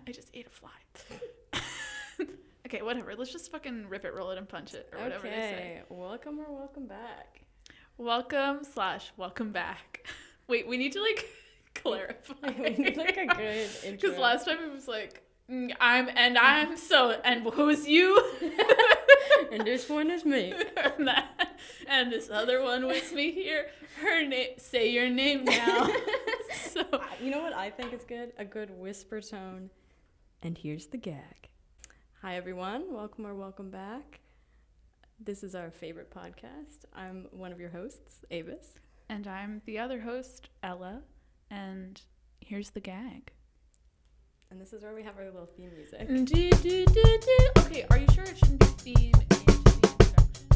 I just ate a fly. Okay, whatever. Let's just fucking rip it, roll it, and punch it, or whatever they say. Welcome or welcome back. Welcome back. Wait, we need to like clarify. We need like a good intro. Because last time it was like, and who's you? And this one is me. and this other one with me here. Her name. Say your name now. So you know what I think is good? A good whisper tone. And here's the gag. Hi everyone, welcome or welcome back. This is our favorite podcast. I'm one of your hosts, Avis. And I'm the other host, Ella. And here's the gag. And this is where we have our little theme music. Okay, are you sure it shouldn't be theme into the introduction?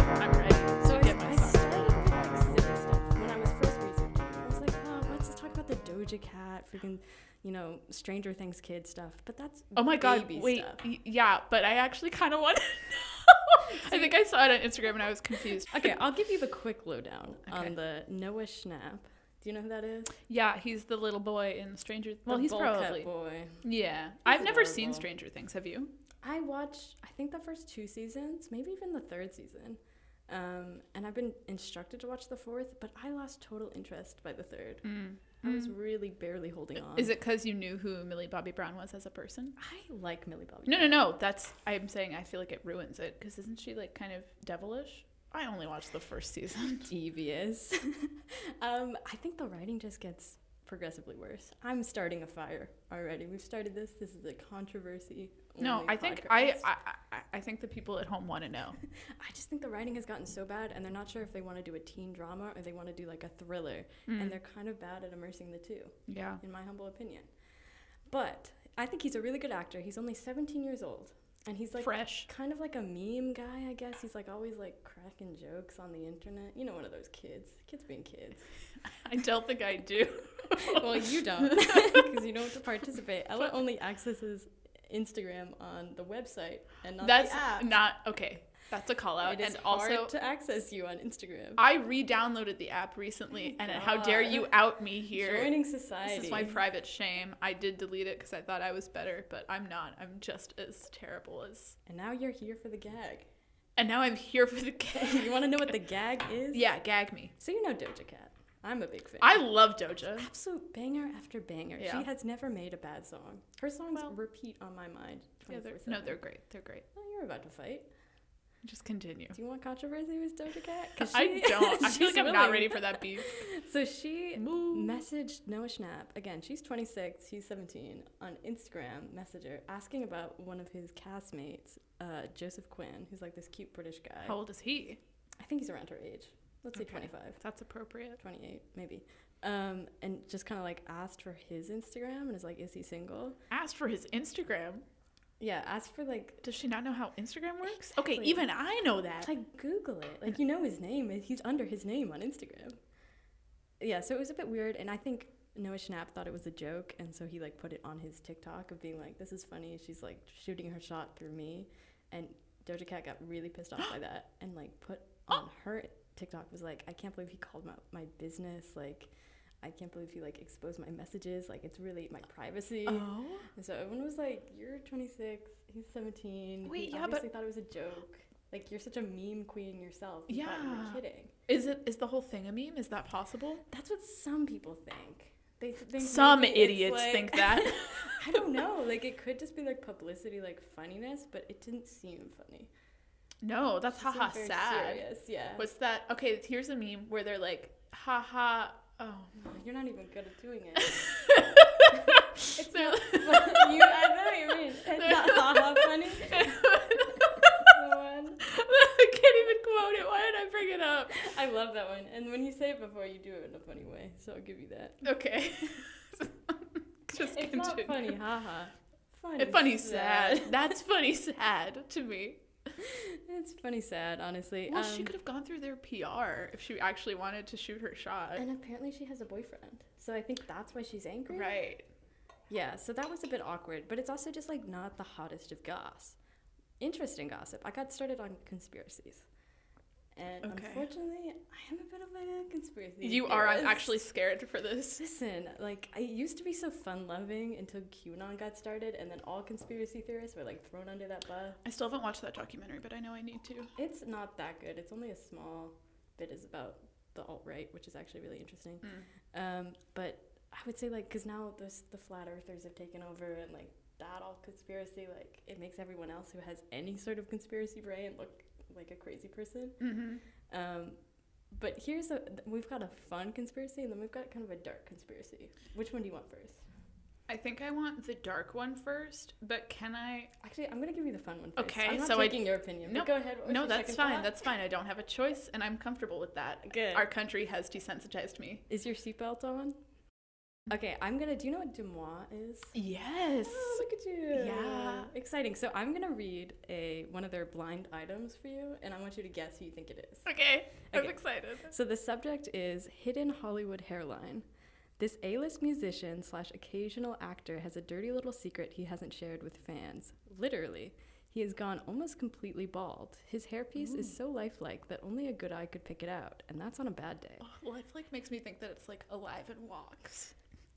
I'm ready to get my I started with like silly stuff when I was first researching. I was like, oh, let's just talk about the Doja Cat, freaking, Stranger Things kid stuff. But that's oh my god, baby wait, stuff. yeah, but I actually kind of want to know. I think I saw it on Instagram and I was confused. Okay, I'll give you the quick lowdown on the Noah Schnapp. Do you know who that is? Yeah, he's the little boy in Stranger. Well, the he's bowl probably cut boy. Yeah, I've never adorable. seen Stranger Things. Have you? I watched, I think the first 2 seasons, maybe even the 3rd season. And I've been instructed to watch the 4th, but I lost total interest by the 3rd. I was really barely holding on. Is it because you knew who Millie Bobby Brown was as a person? I like Millie Bobby Brown. No. I'm saying I feel like it ruins it, because isn't she like kind of devilish? I only watched the first season. Devious. I think the writing just gets progressively worse. I'm starting a fire already. We've started this. This is a controversy. No, I think I think the people at home want to know. I just think the writing has gotten so bad, and they're not sure if they want to do a teen drama or they want to do like a thriller, and they're kind of bad at immersing the two. Yeah, in my humble opinion. But I think he's a really good actor. He's only 17 years old, and he's like fresh, kind of like a meme guy, I guess. He's like always like cracking jokes on the internet. You know, one of those kids being kids. I don't think I do. Well, you don't, because you don't have to participate. Ella only accesses Instagram on the website and not the app. That's not okay. That's a call out. It is and hard also to access you on Instagram. I re-downloaded the app recently, and how dare you out me here? Joining society. This is my private shame. I did delete it because I thought I was better, but I'm not. I'm just as terrible as. And now you're here for the gag. And now I'm here for the gag. You want to know what the gag is? Yeah, gag me. So you know Doja Cat. I'm a big fan. I love Doja. Absolute banger after banger. Yeah. She has never made a bad song. Her songs repeat on my mind 24/7. They're great. They're great. Oh, you're about to fight. Just continue. Do you want controversy with Doja Cat? I don't. I feel like I'm not ready for that beef. So she messaged Noah Schnapp. Again, she's 26. He's 17. On Instagram Messenger, asking about one of his castmates, Joseph Quinn, who's like this cute British guy. How old is he? I think he's around her age. Let's say 25. That's appropriate. 28, maybe. And just kind of like asked for his Instagram and is like, is he single? Asked for his Instagram? Yeah, asked for like... Does she not know how Instagram works? Exactly. Okay, even I know that. Like, Google it. Like, you know his name. He's under his name on Instagram. Yeah, so it was a bit weird. And I think Noah Schnapp thought it was a joke. And so he like put it on his TikTok of being like, this is funny. She's like shooting her shot through me. And Doja Cat got really pissed off by that. And like put on her TikTok was like, I can't believe he called my business. Like, I can't believe he like exposed my messages. Like, it's really my privacy. Oh. And so everyone was like, you're 26, he's 17. Wait, he obviously thought it was a joke. Like, you're such a meme queen yourself. You thought you were kidding. Is the whole thing a meme? Is that possible? That's what some people think. They think some idiots think that. I don't know. Like, it could just be like publicity, like funniness, but it didn't seem funny. No, that's haha sad. Serious, yeah. What's that? Okay, here's a meme where they're like, haha. Oh, you're not even good at doing it. It's not funny. I know what you mean. It's not haha funny. The one. I can't even quote it. Why did I bring it up? I love that one. And when you say it before, you do it in a funny way. So I'll give you that. Okay. Just it's continue. Not funny, haha. Funny sad. That's funny sad to me. It's funny sad, honestly. Well, she could have gone through their PR if she actually wanted to shoot her shot. And apparently she has a boyfriend. So I think that's why she's angry. Right. Yeah, so that was a bit awkward. But it's also just, like, not the hottest of goss. Interesting gossip. I got started on conspiracies. And unfortunately, I am a bit of a conspiracy You are. I'm theorist. actually scared for this. Listen, like, I used to be so fun-loving until QAnon got started, and then all conspiracy theorists were, like, thrown under that bus. I still haven't watched that documentary, but I know I need to. It's not that good. It's only a small bit is about the alt-right, which is actually really interesting. But I would say, like, because now the flat earthers have taken over, and, like, that all conspiracy, like, it makes everyone else who has any sort of conspiracy brain look like a crazy person. But we've got a fun conspiracy, and then we've got kind of a dark conspiracy. Which one do you want first? I think I want the dark one first, but can I... Actually, I'm going to give you the fun one first. Okay, I'm not so taking your opinion. No, go ahead. No, that's fine. That's fine. I don't have a choice, and I'm comfortable with that. Good. Our country has desensitized me. Is your seatbelt on? Okay, do you know what Demois is? Yes. Oh, look at you. Yeah. Exciting. So I'm going to read one of their blind items for you, and I want you to guess who you think it is. Okay. I'm excited. So the subject is hidden Hollywood hairline. This A-list musician / occasional actor has a dirty little secret he hasn't shared with fans. Literally. He has gone almost completely bald. His hairpiece is so lifelike that only a good eye could pick it out, and that's on a bad day. Oh, lifelike makes me think that it's like alive and walks.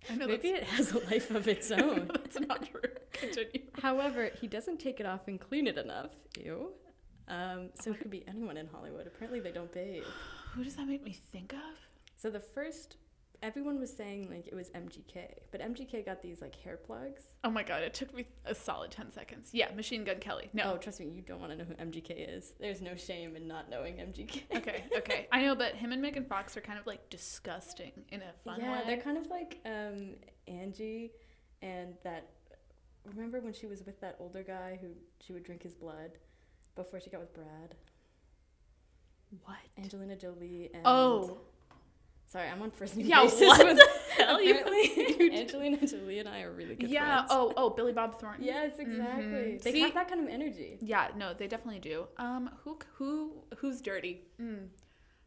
I know Maybe it has a life of its own. That's not true. Continue. However, he doesn't take it off and clean it enough. Ew. So it could be anyone in Hollywood. Apparently they don't bathe. Who does that make me think of? So everyone was saying, like, it was MGK, but MGK got these, like, hair plugs. Oh my god, it took me a solid 10 seconds. Yeah, Machine Gun Kelly. No. Oh, trust me, you don't want to know who MGK is. There's no shame in not knowing MGK. Okay. I know, but him and Megan Fox are kind of, like, disgusting in a fun way. Yeah, they're kind of like Angie and that... Remember when she was with that older guy who she would drink his blood before she got with Brad? What? Angelina Jolie and... Oh. Sorry, I'm on first name Yeah, basis. what the hell? Apparently, Angelina Jolie and I are really good friends. Oh, Billy Bob Thornton. Yes, exactly. Mm-hmm. They have that kind of energy. Yeah, no, they definitely do. Who's dirty?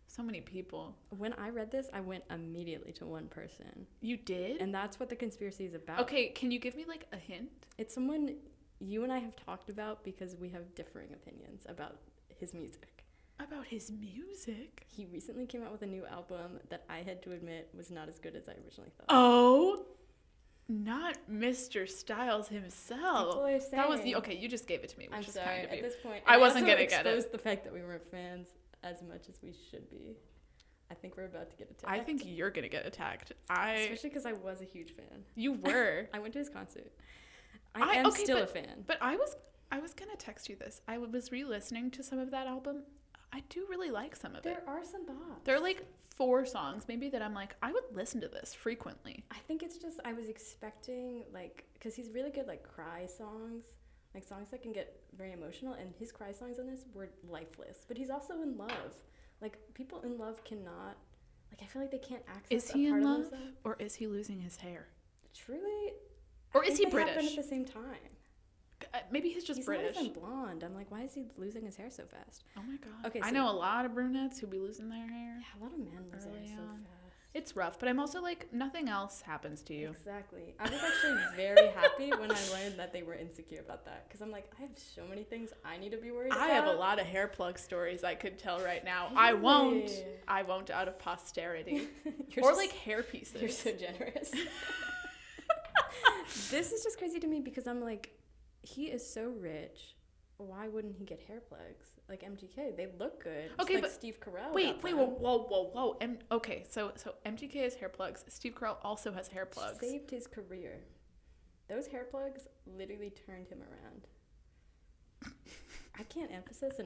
So many people. When I read this, I went immediately to one person. You did? And that's what the conspiracy is about. Okay, can you give me, like, a hint? It's someone you and I have talked about because we have differing opinions about his music. About his music? He recently came out with a new album that I had to admit was not as good as I originally thought. Oh, not Mr. Styles himself. People are saying. That was okay. You just gave it to me, which I'm is sorry. kind of At this point, I wasn't also gonna get it. exposed the fact that we weren't fans as much as we should be. I think we're about to get attacked. I think you're gonna get attacked. Especially because I was a huge fan. You were. I went to his concert. I am still a fan. But I was gonna text you this. I was re-listening to some of that album. I do really like some of it. There are some bops. There are like 4 songs maybe that I'm like, I would listen to this frequently. I think it's just, I was expecting, like, because he's really good, like, cry songs, like songs that can get very emotional, and his cry songs on this were lifeless. But he's also in love. Like, people in love cannot, like, I feel like they can't access Is he a part in of love? themselves. Or is he losing his hair? Truly? Or is he they British? happen at the same time. Maybe he's just British. He's not even blonde. I'm like, why is he losing his hair so fast? Oh my god. Okay, I know a lot of brunettes who be losing their hair. Yeah, a lot of men lose their hair so fast. It's rough, but I'm also like, nothing else happens to you. Exactly. I was actually very happy when I learned that they were insecure about that. Because I'm like, I have so many things I need to be worried about. I have a lot of hair plug stories I could tell right now. Really? I won't out of posterity. Or just, like hair pieces. You're so generous. This is just crazy to me because I'm like, he is so rich. Why wouldn't he get hair plugs? Like MGK, they look good. Okay, like but Steve Carell. Wait, whoa. Okay, so MGK has hair plugs. Steve Carell also has hair plugs. Saved his career. Those hair plugs literally turned him around. I can't emphasize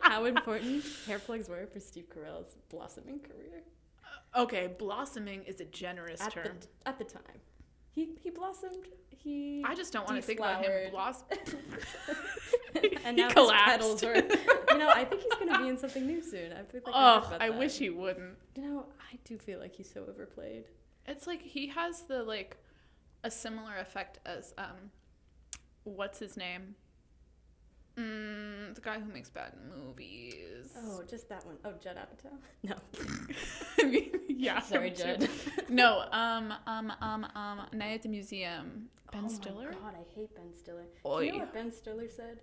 how important hair plugs were for Steve Carell's blossoming career. Okay, blossoming is a generous term. At the time. He blossomed. I just don't want to think about him blossoming. And now collapsed. his petals are... I think he's going to be in something new soon. I feel like I wish he wouldn't. I do feel like he's so overplayed. It's like he has a similar effect as, what's his name? The guy who makes bad movies. Oh, just that one. Oh, Judd Apatow? No. I mean, yeah. Sorry, Judd. No, Night at the Museum. Ben Stiller? Oh my god, I hate Ben Stiller. Oy. Do you know what Ben Stiller said?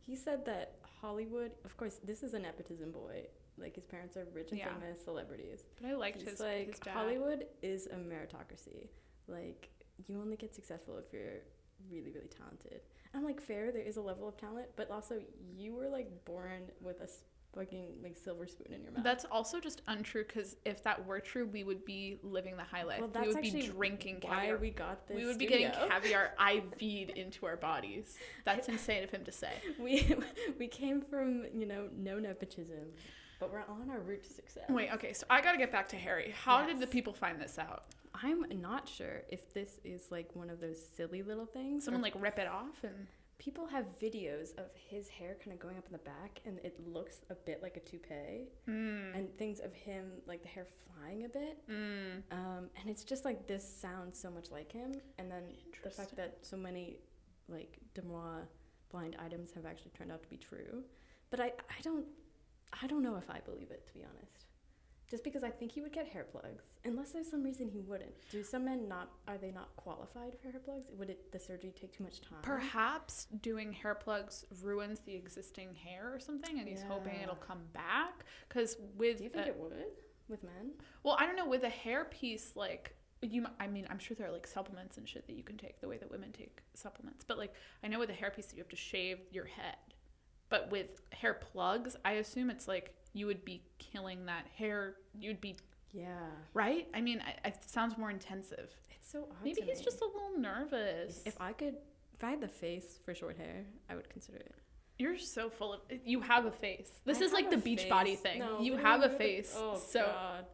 He said that Hollywood, of course, this is a nepotism boy. Like, his parents are rich and famous celebrities. But I liked He's his like, his dad. Hollywood is a meritocracy. Like, you only get successful if you're really, really talented. I'm like, fair, there is a level of talent, but also you were like born with a fucking like silver spoon in your mouth. That's also just untrue, because if that were true, we would be living the high life. Well, that's we would be actually drinking why caviar. we got this. We would be studio. getting caviar IV'd into our bodies. That's insane of him to say. We came from, you know, no nepotism, but we're on our route to success. Wait, okay, so I gotta get back to Harry. How did the people find this out? I'm not sure if this is like one of those silly little things. Someone like rip it off and... People have videos of his hair kind of going up in the back, and it looks a bit like a toupee, and things of him, like the hair flying a bit. And it's just like, this sounds so much like him. And then the fact that so many like Demois blind items have actually turned out to be true. But I don't know if I believe it, to be honest. Just because I think he would get hair plugs, unless there's some reason he wouldn't. Do some men are they not qualified for hair plugs? Would the surgery take too much time? Perhaps doing hair plugs ruins the existing hair or something, and he's hoping it'll come back. Because with... Do you think it would with men? Well, I don't know. With a hair piece, like... I'm sure there are like supplements and shit that you can take the way that women take supplements. But like, I know with a hair piece you have to shave your head. But with hair plugs, I assume it's like you would be killing that hair. You'd be... Yeah. Right? I mean, it sounds more intensive. It's so odd. Maybe he's just a little nervous. If I had the face for short hair, I would consider it. You're so full of... You have a face. This is like the Beachbody thing. No, you have a face. Oh, so... God.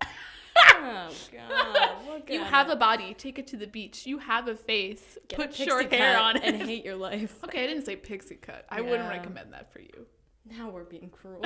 Oh, God. You have a body. Take it to the beach. You have a face. Put short hair on it. And hate your life. Okay, I didn't say pixie cut. I wouldn't recommend that for you. Now we're being cruel.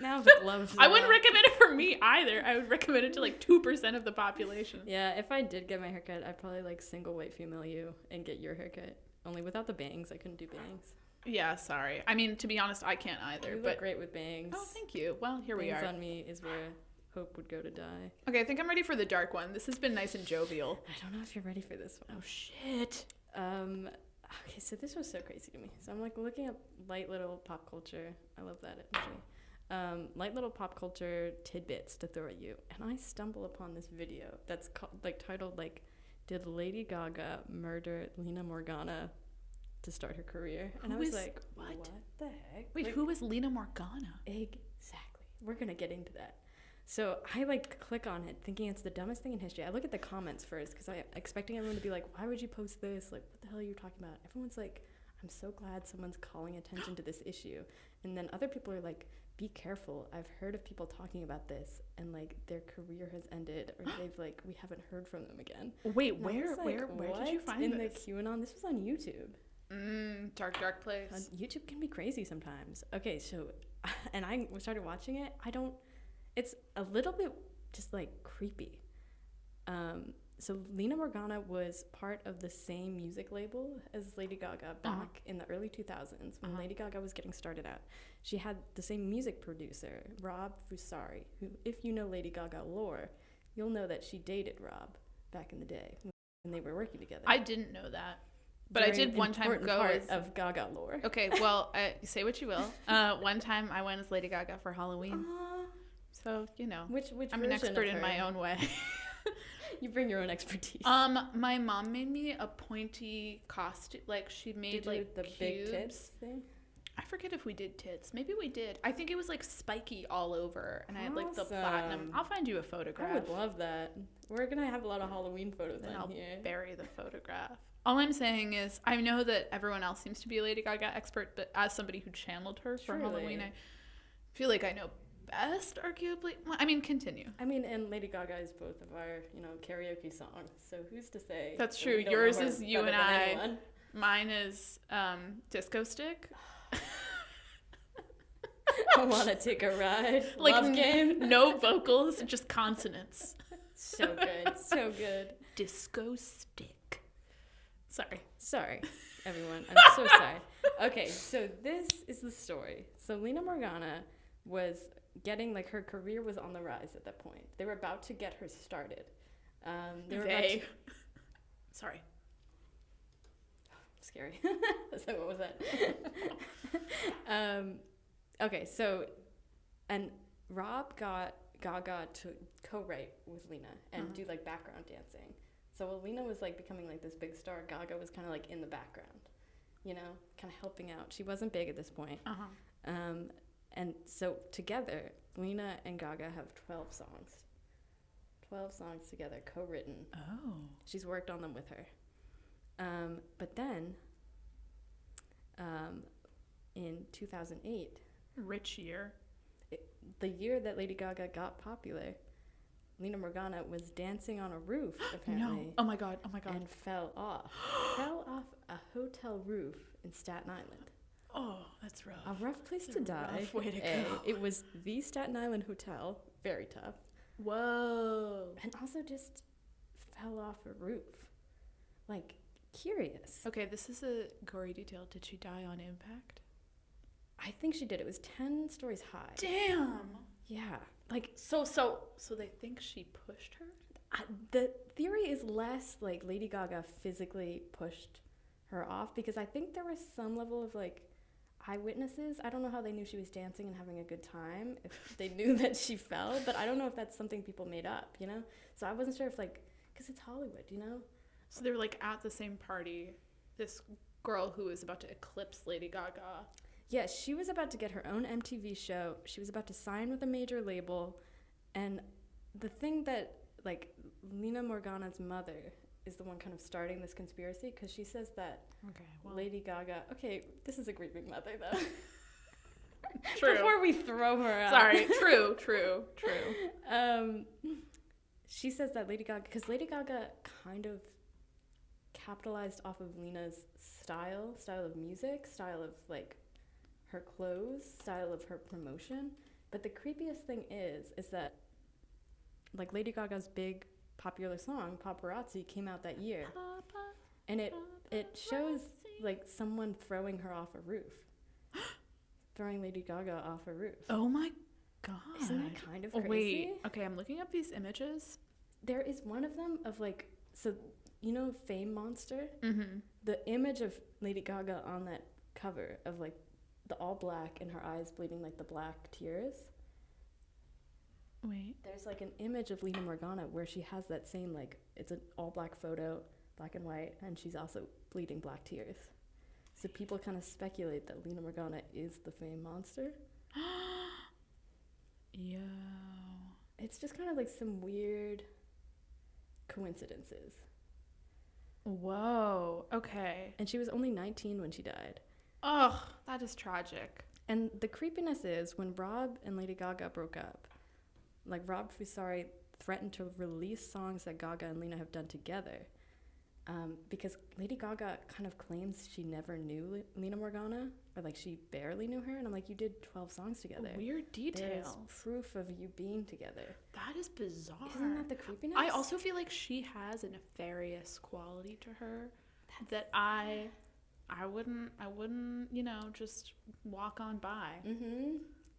Now the gloves. I wouldn't recommend it for me either. I would recommend it to like 2% of the population. Yeah, if I did get my haircut, I'd probably like single white female you and get your haircut. Only without the bangs. I couldn't do bangs. Yeah, sorry. I mean, to be honest, I can't either. You look great with bangs. Oh, thank you. Well, here we are. Bangs on me is where hope would go to die. Okay, I think I'm ready for the dark one. This has been nice and jovial. I don't know if you're ready for this one. Oh, shit. Okay, so this was so crazy to me. So I'm like looking up light little pop culture. I love that actually. Light little pop culture tidbits to throw at you, and I stumble upon this video that's titled like, "Did Lady Gaga murder Lena Morgana to start her career?" And I was like, what the heck? Wait, who is Lena Morgana? Exactly. We're gonna get into that. So I like click on it thinking it's the dumbest thing in history. I look at the comments first because I'm expecting everyone to be like, why would you post this? Like, what the hell are you talking about? Everyone's like, I'm so glad someone's calling attention to this issue. And then other people are like, be careful. I've heard of people talking about this and like their career has ended or they've like, we haven't heard from them again. Wait, where did you find in this? The QAnon? This was on YouTube. Dark place. YouTube can be crazy sometimes. Okay, so, and I started watching it. It's a little bit just like creepy. So Lena Morgana was part of the same music label as Lady Gaga back in the early 2000s when Lady Gaga was getting started out. She had the same music producer, Rob Fusari, who, if you know Lady Gaga lore, you'll know that she dated Rob back in the day when they were working together. I didn't know that. But I did one time go part of Gaga lore. Okay, well, say what you will. One time I went as Lady Gaga for Halloween. So, you know, which I'm an expert in my own way. You bring your own expertise. My mom made me a pointy costume. Like, she made like the cubes. Big tits thing? I forget if we did tits. Maybe we did. I think it was like spiky all over, and I had like the platinum. I'll find you a photograph. I would love that. We're gonna have a lot of Halloween photos then on I'll here. Bury the photograph. All I'm saying is, I know that everyone else seems to be a Lady Gaga expert, but as somebody who channeled her for Halloween, I feel like I know best, arguably. Well, I mean, continue. I mean, and Lady Gaga is both of our, karaoke songs. So who's to say? That's true. Yours is You and I. Mine is Disco Stick. I want to take a ride. Like, Love Game. No vocals, just consonants. So good. So good. Disco Stick. Sorry, everyone. I'm so sorry. Okay, so this is the story. So Lena Morgana was getting, her career was on the rise at that point. They were about to get her started. Sorry. Scary. So what was that? Okay, so, and Rob got Gaga to co-write with Lena and do like background dancing. So while Lena was like becoming like this big star, Gaga was kind of like in the background, you know, kind of helping out. She wasn't big at this point. And so together, Lena and Gaga have 12 songs. 12 songs together, co-written. Oh. She's worked on them with her. But then, in 2008... Rich year. The year that Lady Gaga got popular, Lena Morgana was dancing on a roof, apparently. No. Oh my god. And fell off. Fell off a hotel roof in Staten Island. Oh, that's rough. A rough place to die. Rough way to go. It was the Staten Island Hotel. Very tough. Whoa. And also just fell off a roof. Like, curious. Okay, this is a gory detail. Did she die on impact? I think she did. It was 10 stories high. Damn. Yeah. Like, So they think she pushed her? the theory is less like Lady Gaga physically pushed her off, because I think there was some level of like eyewitnesses. I don't know how they knew she was dancing and having a good time, if they knew that she fell, but I don't know if that's something people made up, you know? So I wasn't sure if like, because it's Hollywood, you know? So they were like at the same party, this girl who was about to eclipse Lady Gaga. Yeah, she was about to get her own MTV show. She was about to sign with a major label. And the thing that, like, Lena Morgana's mother is the one kind of starting this conspiracy, because she says that Lady Gaga... Okay, this is a grieving mother, though. True. Before we throw her out. Sorry, true. She says that Lady Gaga... Because Lady Gaga kind of capitalized off of Lena's style of music, style of, like... her clothes, style of her promotion. But the creepiest thing is that like Lady Gaga's big popular song Paparazzi came out that year, and it shows like someone throwing her off a roof, throwing Lady Gaga off a roof. Oh my god, isn't that kind of crazy? Wait, okay, I'm looking up these images. There is one of them of like, so you know Fame Monster, the image of Lady Gaga on that cover of like the all black and her eyes bleeding like the black tears. Wait. There's like an image of Lena Morgana where she has that same, like, it's an all black photo, black and white, and she's also bleeding black tears. So people kind of speculate that Lena Morgana is the Fame Monster. Yo. It's just kind of like some weird coincidences. Whoa. Okay. And she was only 19 when she died. Ugh, that is tragic. And the creepiness is when Rob and Lady Gaga broke up, like Rob Fusari threatened to release songs that Gaga and Lena have done together, because Lady Gaga kind of claims she never knew Lena Morgana, or like she barely knew her. And I'm like, you did 12 songs together. Weird details. There's proof of you being together. That is bizarre. Isn't that the creepiness? I also feel like she has a nefarious quality to her that I wouldn't, you know, just walk on by.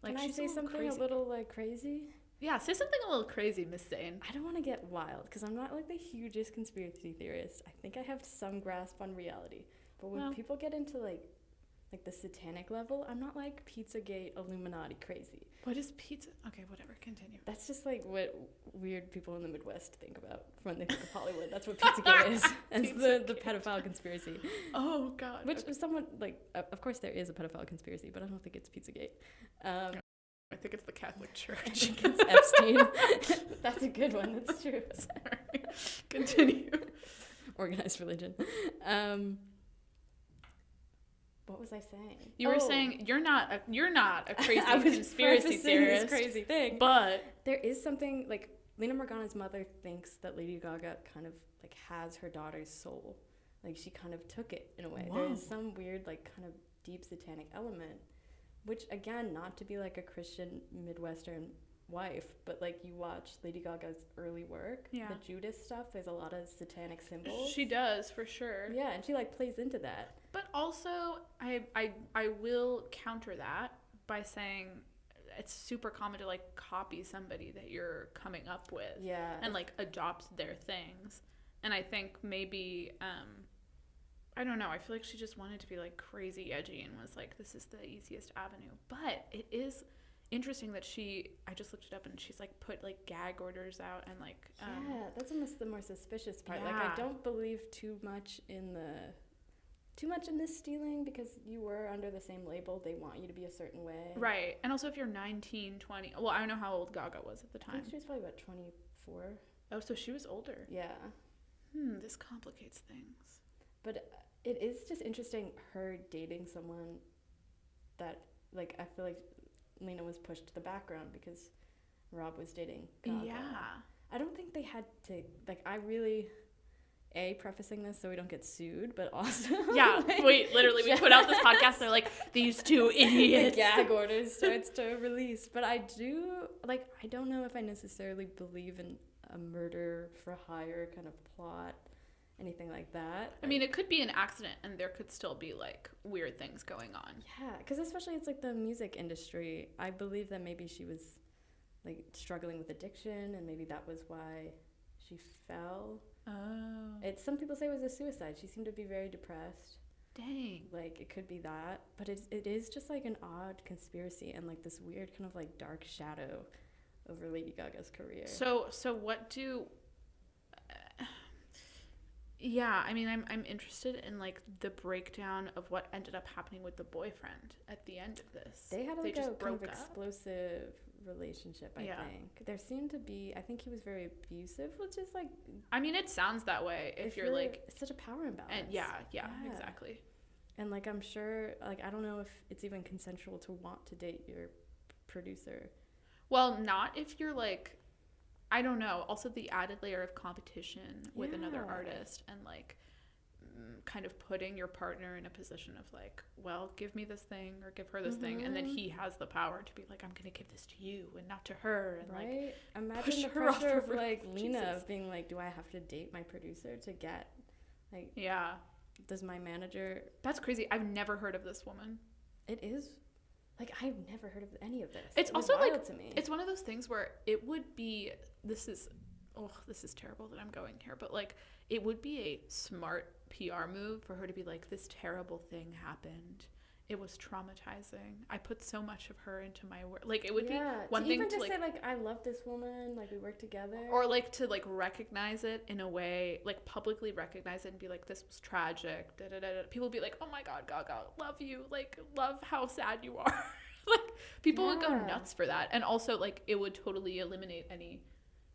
Like, can I say something crazy. A little like crazy? Yeah, say something a little crazy, Miss Dane. I don't want to get wild because I'm not like the hugest conspiracy theorist. I think I have some grasp on reality. But when people get into like the satanic level, I'm not like Pizzagate Illuminati crazy. What is pizza? Okay, whatever, continue. That's just like what weird people in the Midwest think about when they think of Hollywood. That's what Pizzagate is. It's the pedophile conspiracy. Oh, God. Which is somewhat like, of course there is a pedophile conspiracy, but I don't think it's Pizzagate. I think it's the Catholic Church. I think it's Epstein. That's a good one. That's true. Sorry. Continue. Organized religion. What was I saying? You were saying you're not a crazy I was conspiracy theorist. This crazy thing. But there is something like Lena Morgana's mother thinks that Lady Gaga kind of like has her daughter's soul. Like she kind of took it in a way. Whoa. There is some weird like kind of deep satanic element, which again, not to be like a Christian Midwestern wife, but like you watch Lady Gaga's early work, the Judas stuff, there's a lot of satanic symbols. She does, for sure. Yeah, and she like plays into that. But also, I will counter that by saying it's super common to like copy somebody that you're coming up with. Yeah. And like adopt their things. And I think maybe, I don't know, I feel like she just wanted to be like crazy edgy and was like, this is the easiest avenue. But it is interesting that I just looked it up, and she's like put like gag orders out, and like that's almost the more suspicious part. Yeah. Like, I don't believe too much in this stealing, because you were under the same label. They want you to be a certain way. Right. And also if you're 19, 20, well, I don't know how old Gaga was at the I time. think she was probably about 24. Oh, so she was older. Yeah. This complicates things. But it is just interesting, her dating someone that, like, I feel like Lena was pushed to the background because Rob was dating Gaga. Yeah. I don't think they had to, like, I really... prefacing this so we don't get sued, but also... Yeah, like, wait, literally, we put out this podcast, they're like, these two idiots. The gag order starts to release. But I don't know if I necessarily believe in a murder for hire kind of plot, anything like that. I mean, it could be an accident, and there could still be, like, weird things going on. Yeah, because especially it's like the music industry. I believe that maybe she was, like, struggling with addiction, and maybe that was why she fell. Oh. Some people say it was a suicide. She seemed to be very depressed. Dang. Like, it could be that. But it is just, like, an odd conspiracy and, like, this weird kind of, like, dark shadow over Lady Gaga's career. So what do... yeah, I mean, I'm interested in, like, the breakdown of what ended up happening with the boyfriend at the end of this. They had, like, just a kind broke of up? explosive relationship, I think. There seemed to be... I think he was very abusive, which is, like... I mean, it sounds that way if you're, like... It's such a power imbalance. And yeah, exactly. And, like, I'm sure... Like, I don't know if it's even consensual to want to date your producer. Well, not if you're, like... I don't know. Also, the added layer of competition with another artist and, like, kind of putting your partner in a position of, like, well, give me this thing or give her this thing. And then he has the power to be like, I'm going to give this to you and not to her. And, like, imagine the pressure of, like, Lena of being like, do I have to date my producer to get, like... Yeah. Does my manager... That's crazy. I've never heard of this woman. It is... Like, I've never heard of any of this. It's also, wild like, to me. It's one of those things where it would be, this is terrible that I'm going here, but, like, it would be a smart PR move for her to be like, this terrible thing happened. It was traumatizing. I put so much of her into my work. Like, it would be one thing even to, like, say, like, I love this woman, like, we work together. Or, like, to, like, recognize it in a way, like, publicly recognize it and be like, this was tragic, da-da-da-da. People would be like, oh my God, Gaga, love you. Like, love how sad you are. Like, people would go nuts for that. And also, like, it would totally eliminate any...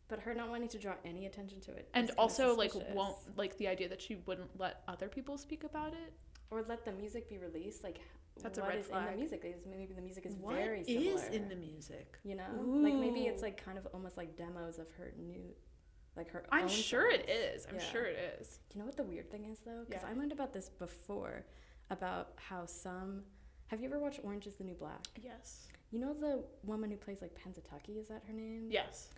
But her not wanting to draw any attention to it. And also, like, won't, like, the idea that she wouldn't let other people speak about it. Or let the music be released, like... That's a red flag. In the music? Maybe the music is what very similar. What is in the music? You know? Ooh. Like, maybe it's, like, kind of almost like demos of her new... Like, her I'm own sure songs. it is. I'm sure it is. You know what the weird thing is, though? Because I learned about this before, about how some... Have you ever watched Orange is the New Black? Yes. You know the woman who plays, like, Pensatucky? Is that her name? Yes.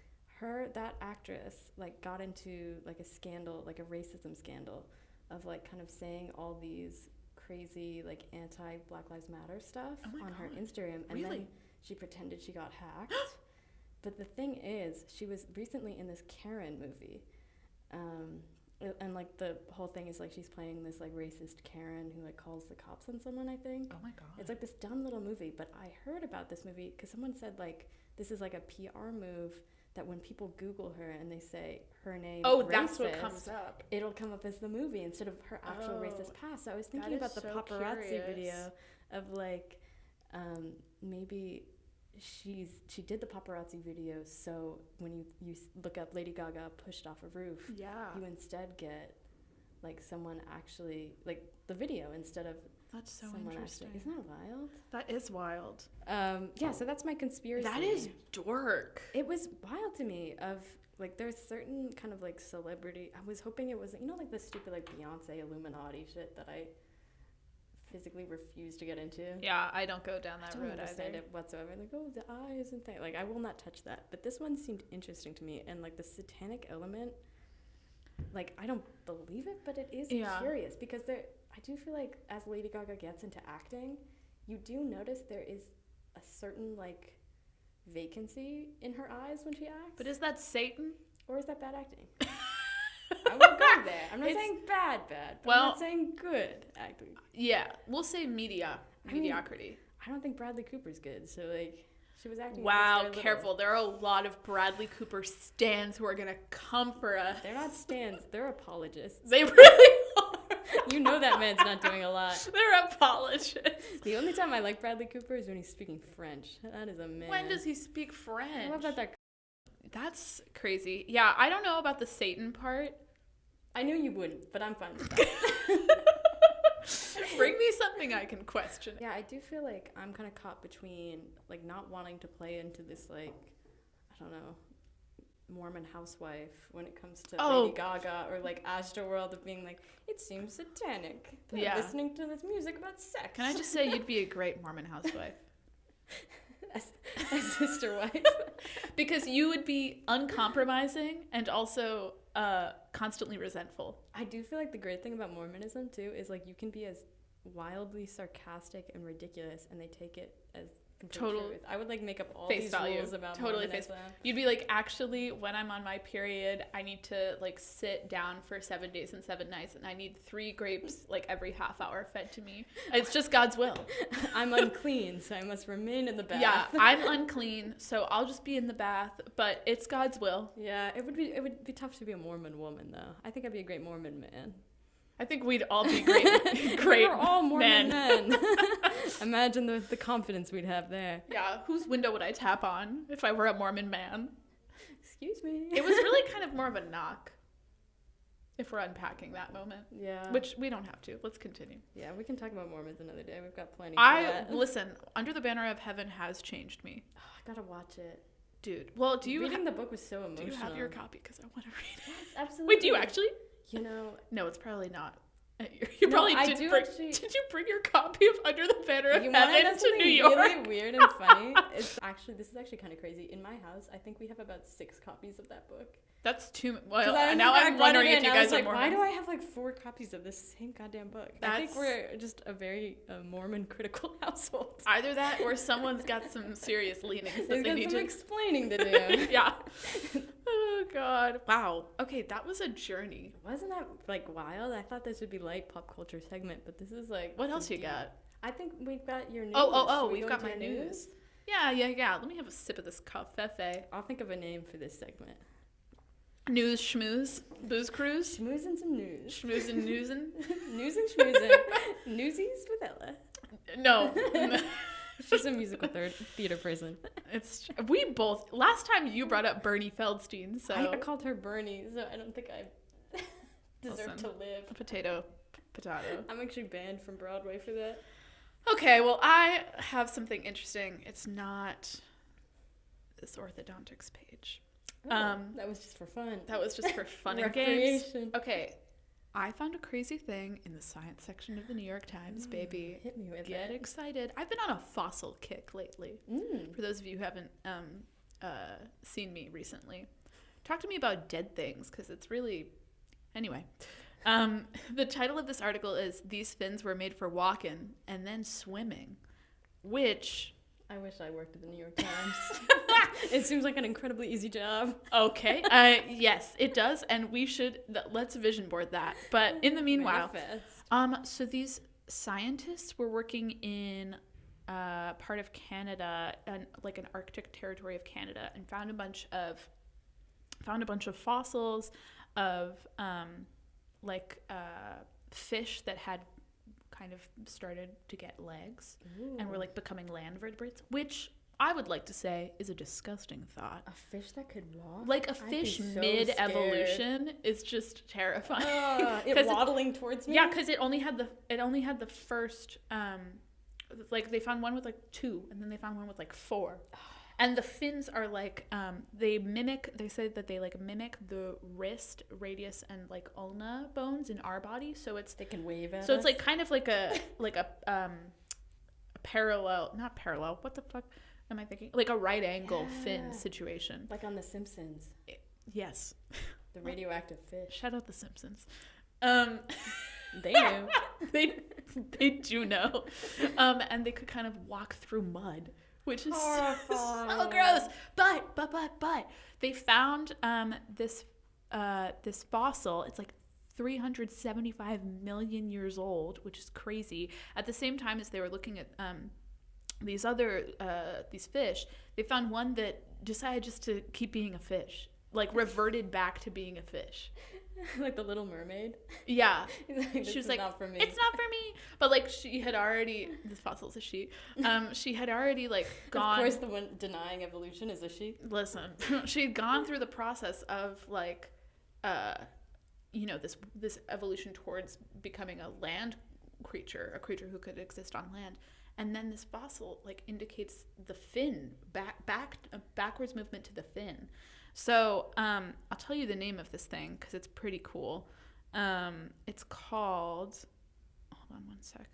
That actress, like, got into, like, a scandal, like a racism scandal of, like, kind of saying all these crazy, like, anti-Black Lives Matter stuff on her Instagram. And then she pretended she got hacked. But the thing is, she was recently in this Karen movie. And, like, the whole thing is, like, she's playing this, like, racist Karen who, like, calls the cops on someone, I think. Oh, my God. It's, like, this dumb little movie. But I heard about this movie because someone said, like, this is, like, a PR move that when people Google her and they say her name racist, that's what comes up. It'll come up as the movie instead of her actual racist past. So I was thinking about the paparazzi video of, like, maybe she did the paparazzi video, so when you look up Lady Gaga pushed off a roof, you instead get, like, someone actually, like, the video instead of that's so interesting. Isn't that wild? That is wild. So that's my conspiracy. That is dork. It was wild to me of, like, there's certain kind of, like, celebrity. I was hoping it was, you know, like, the stupid, like, Beyonce Illuminati shit that I physically refuse to get into. Yeah, I don't go down that road either. I don't understand it whatsoever. Like, oh, the eyes and things. Like, I will not touch that. But this one seemed interesting to me. And, like, the satanic element, like, I don't believe it, but it is curious. Because I do feel like as Lady Gaga gets into acting, you do notice there is a certain, like, vacancy in her eyes when she acts. But is that Satan? Or is that bad acting? I won't go there. I'm not saying bad, but I'm not saying good acting. Yeah, we'll say mediocrity. I don't think Bradley Cooper's good, so, like, She was acting. Wow, careful. There are a lot of Bradley Cooper stans who are going to come for us. They're not stans. They're apologists. They really are. You know that man's not doing a lot. They're apologists. The only time I like Bradley Cooper is when he's speaking French. That is a man. When does he speak French? What about that? That's crazy. Yeah, I don't know about the Satan part. I knew you wouldn't, but I'm fine with that. Bring me something I can question. Yeah, I do feel like I'm kind of caught between, like, not wanting to play into this, like, I don't know, Mormon housewife when it comes to Lady Gaga or, like, Astroworld of being like, it seems satanic. They're listening to this music about sex. Can I just say you'd be a great Mormon housewife? as sister wife. Because you would be uncompromising and also constantly resentful. I do feel like the great thing about Mormonism, too, is, like, you can be as wildly sarcastic and ridiculous, and they take it as complete truth. I would, like, make up all these rules about Mormonism. You'd be like, actually, when I'm on my period, I need to, like, sit down for 7 days and 7 nights, and I need 3 grapes, like, every half hour fed to me. It's just God's will. I'm unclean, so I must remain in the bath. Yeah, I'm unclean, so I'll just be in the bath, but it's God's will. Yeah, it would be tough to be a Mormon woman, though. I think I'd be a great Mormon man. I think we'd all be great We're all Mormon men. Imagine the confidence we'd have there. Yeah, whose window would I tap on if I were a Mormon man? Excuse me. It was really kind of more of a knock, if we're unpacking that moment. Yeah. Which we don't have to. Let's continue. Yeah, we can talk about Mormons another day. We've got plenty for that. Listen, Under the Banner of Heaven has changed me. Oh, I gotta watch it. Dude, well, Reading the book was so emotional. Do you have your copy? Because I want to read it. Yes, absolutely. Wait, do you actually? You know, no, it's probably not. You probably didn't Did you bring your copy of Under the Banner of Heaven to New York? Really weird and funny. This is actually kind of crazy. In my house, I think we have about 6 copies of that book. That's too. Well, now I'm wondering if you guys are Mormons. Why do I have like 4 copies of this same goddamn book? I think we're just a very Mormon critical household. Either that, or someone's got some serious leanings that they need some explaining to do. Yeah. Oh God! Wow. Okay, that was a journey. Wasn't that like wild? I thought this would be light pop culture segment, but this is like. What else you got? I think we've got your news. We've got my news. Yeah. Let me have a sip of this café. I'll think of a name for this segment. News schmooze, booze cruise, schmoozin' some news, schmoozin' newsin', news and schmoozin', newsies with Ella. No, she's a musical theater person. We both. Last time you brought up Bernie Feldstein, so I called her Bernie, so I don't think I deserve to live. Potato. I'm actually banned from Broadway for that. Okay, well I have something interesting. It's not this orthodontics page. That was just for fun. That was just for fun and games. Okay, I found a crazy thing in the science section of the New York Times, baby. Hit me with Get excited. I've been on a fossil kick lately. For those of you who haven't seen me recently. Talk to me about dead things, because it's really... Anyway. The title of this article is "These fins were made for walking and then swimming," which... I wish I worked at the New York Times. It seems like an incredibly easy job. Okay. Yes, it does. And let's vision board that. But in the meanwhile, so these scientists were working in part of Canada, like an Arctic territory of Canada, and found a bunch of fossils of fish that had kind of started to get legs. Ooh. And were like becoming land vertebrates, which I would like to say is a disgusting thought. A fish that could walk? Like a fish mid-evolution is just terrifying. It waddling towards me? Yeah, because it only had the first they found one with like 2, and then they found one with like 4. And the fins are like they said that they like mimic the wrist, radius, and like ulna bones in our body, so they can wave at us. So it's like kind of like a parallel, not parallel, what the fuck am I thinking? Like a right angle fin situation. Like on The Simpsons. Yes. The radioactive fish. Shout out The Simpsons. They knew. They do know. And they could kind of walk through mud, which is so gross. But they found this fossil. It's like 375 million years old, which is crazy. At the same time as they were looking at these other these fish, they found one that decided just to keep being a fish, like reverted back to being a fish. Like the Little Mermaid. Yeah. Like, She was like, not for me. it's not for me. But like she had already, this fossil is a she. She had already like gone. Of course, the one denying evolution is a she. Listen, she had gone through the process of like, you know, this evolution towards becoming a land creature, a creature who could exist on land. And then this fossil like indicates the fin, backwards movement to the fin. So I'll tell you the name of this thing because it's pretty cool. It's called, hold on one sec.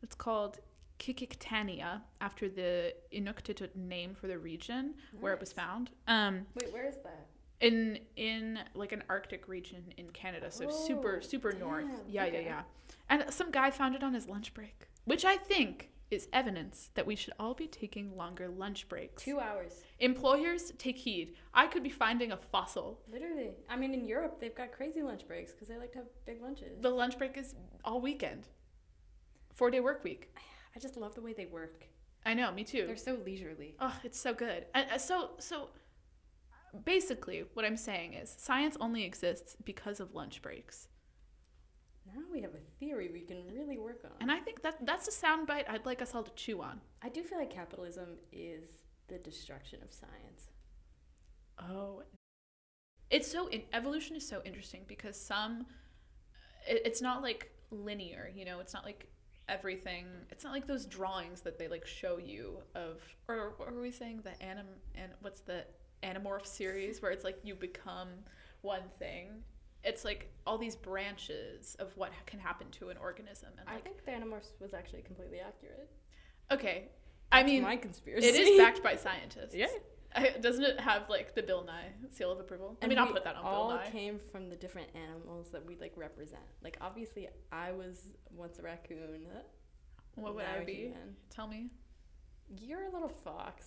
It's called Kikictania, after the Inuktitut name for the region where it was found. Wait, where is that? In like an Arctic region in Canada, so super north. Yeah, okay. Yeah. And some guy found it on his lunch break, which I think is evidence that we should all be taking longer lunch breaks. 2 hours. Employers, take heed. I could be finding a fossil. Literally. I mean, in Europe, they've got crazy lunch breaks because they like to have big lunches. The lunch break is all weekend. 4-day work week. I just love the way they work. I know, me too. They're so leisurely. Oh, it's so good. And so basically what I'm saying is science only exists because of lunch breaks. Now we have a theory we can really work on. And I think that's a soundbite I'd like us all to chew on. I do feel like capitalism is the destruction of science. Oh. Evolution is so interesting because it's not like linear, you know, it's not like everything, it's not like those drawings that they like show you of, or what were we saying, what's the Animorph series where it's like you become one thing. It's like all these branches of what can happen to an organism. And like, I think the Animorphs was actually completely accurate. Okay. That's my conspiracy. It is backed by scientists. Yeah. Doesn't it have like the Bill Nye seal of approval? I mean, I'll put that on Bill Nye. All came from the different animals that we like represent. Like obviously I was once a raccoon. What would I be? Human. Tell me. You're a little fox.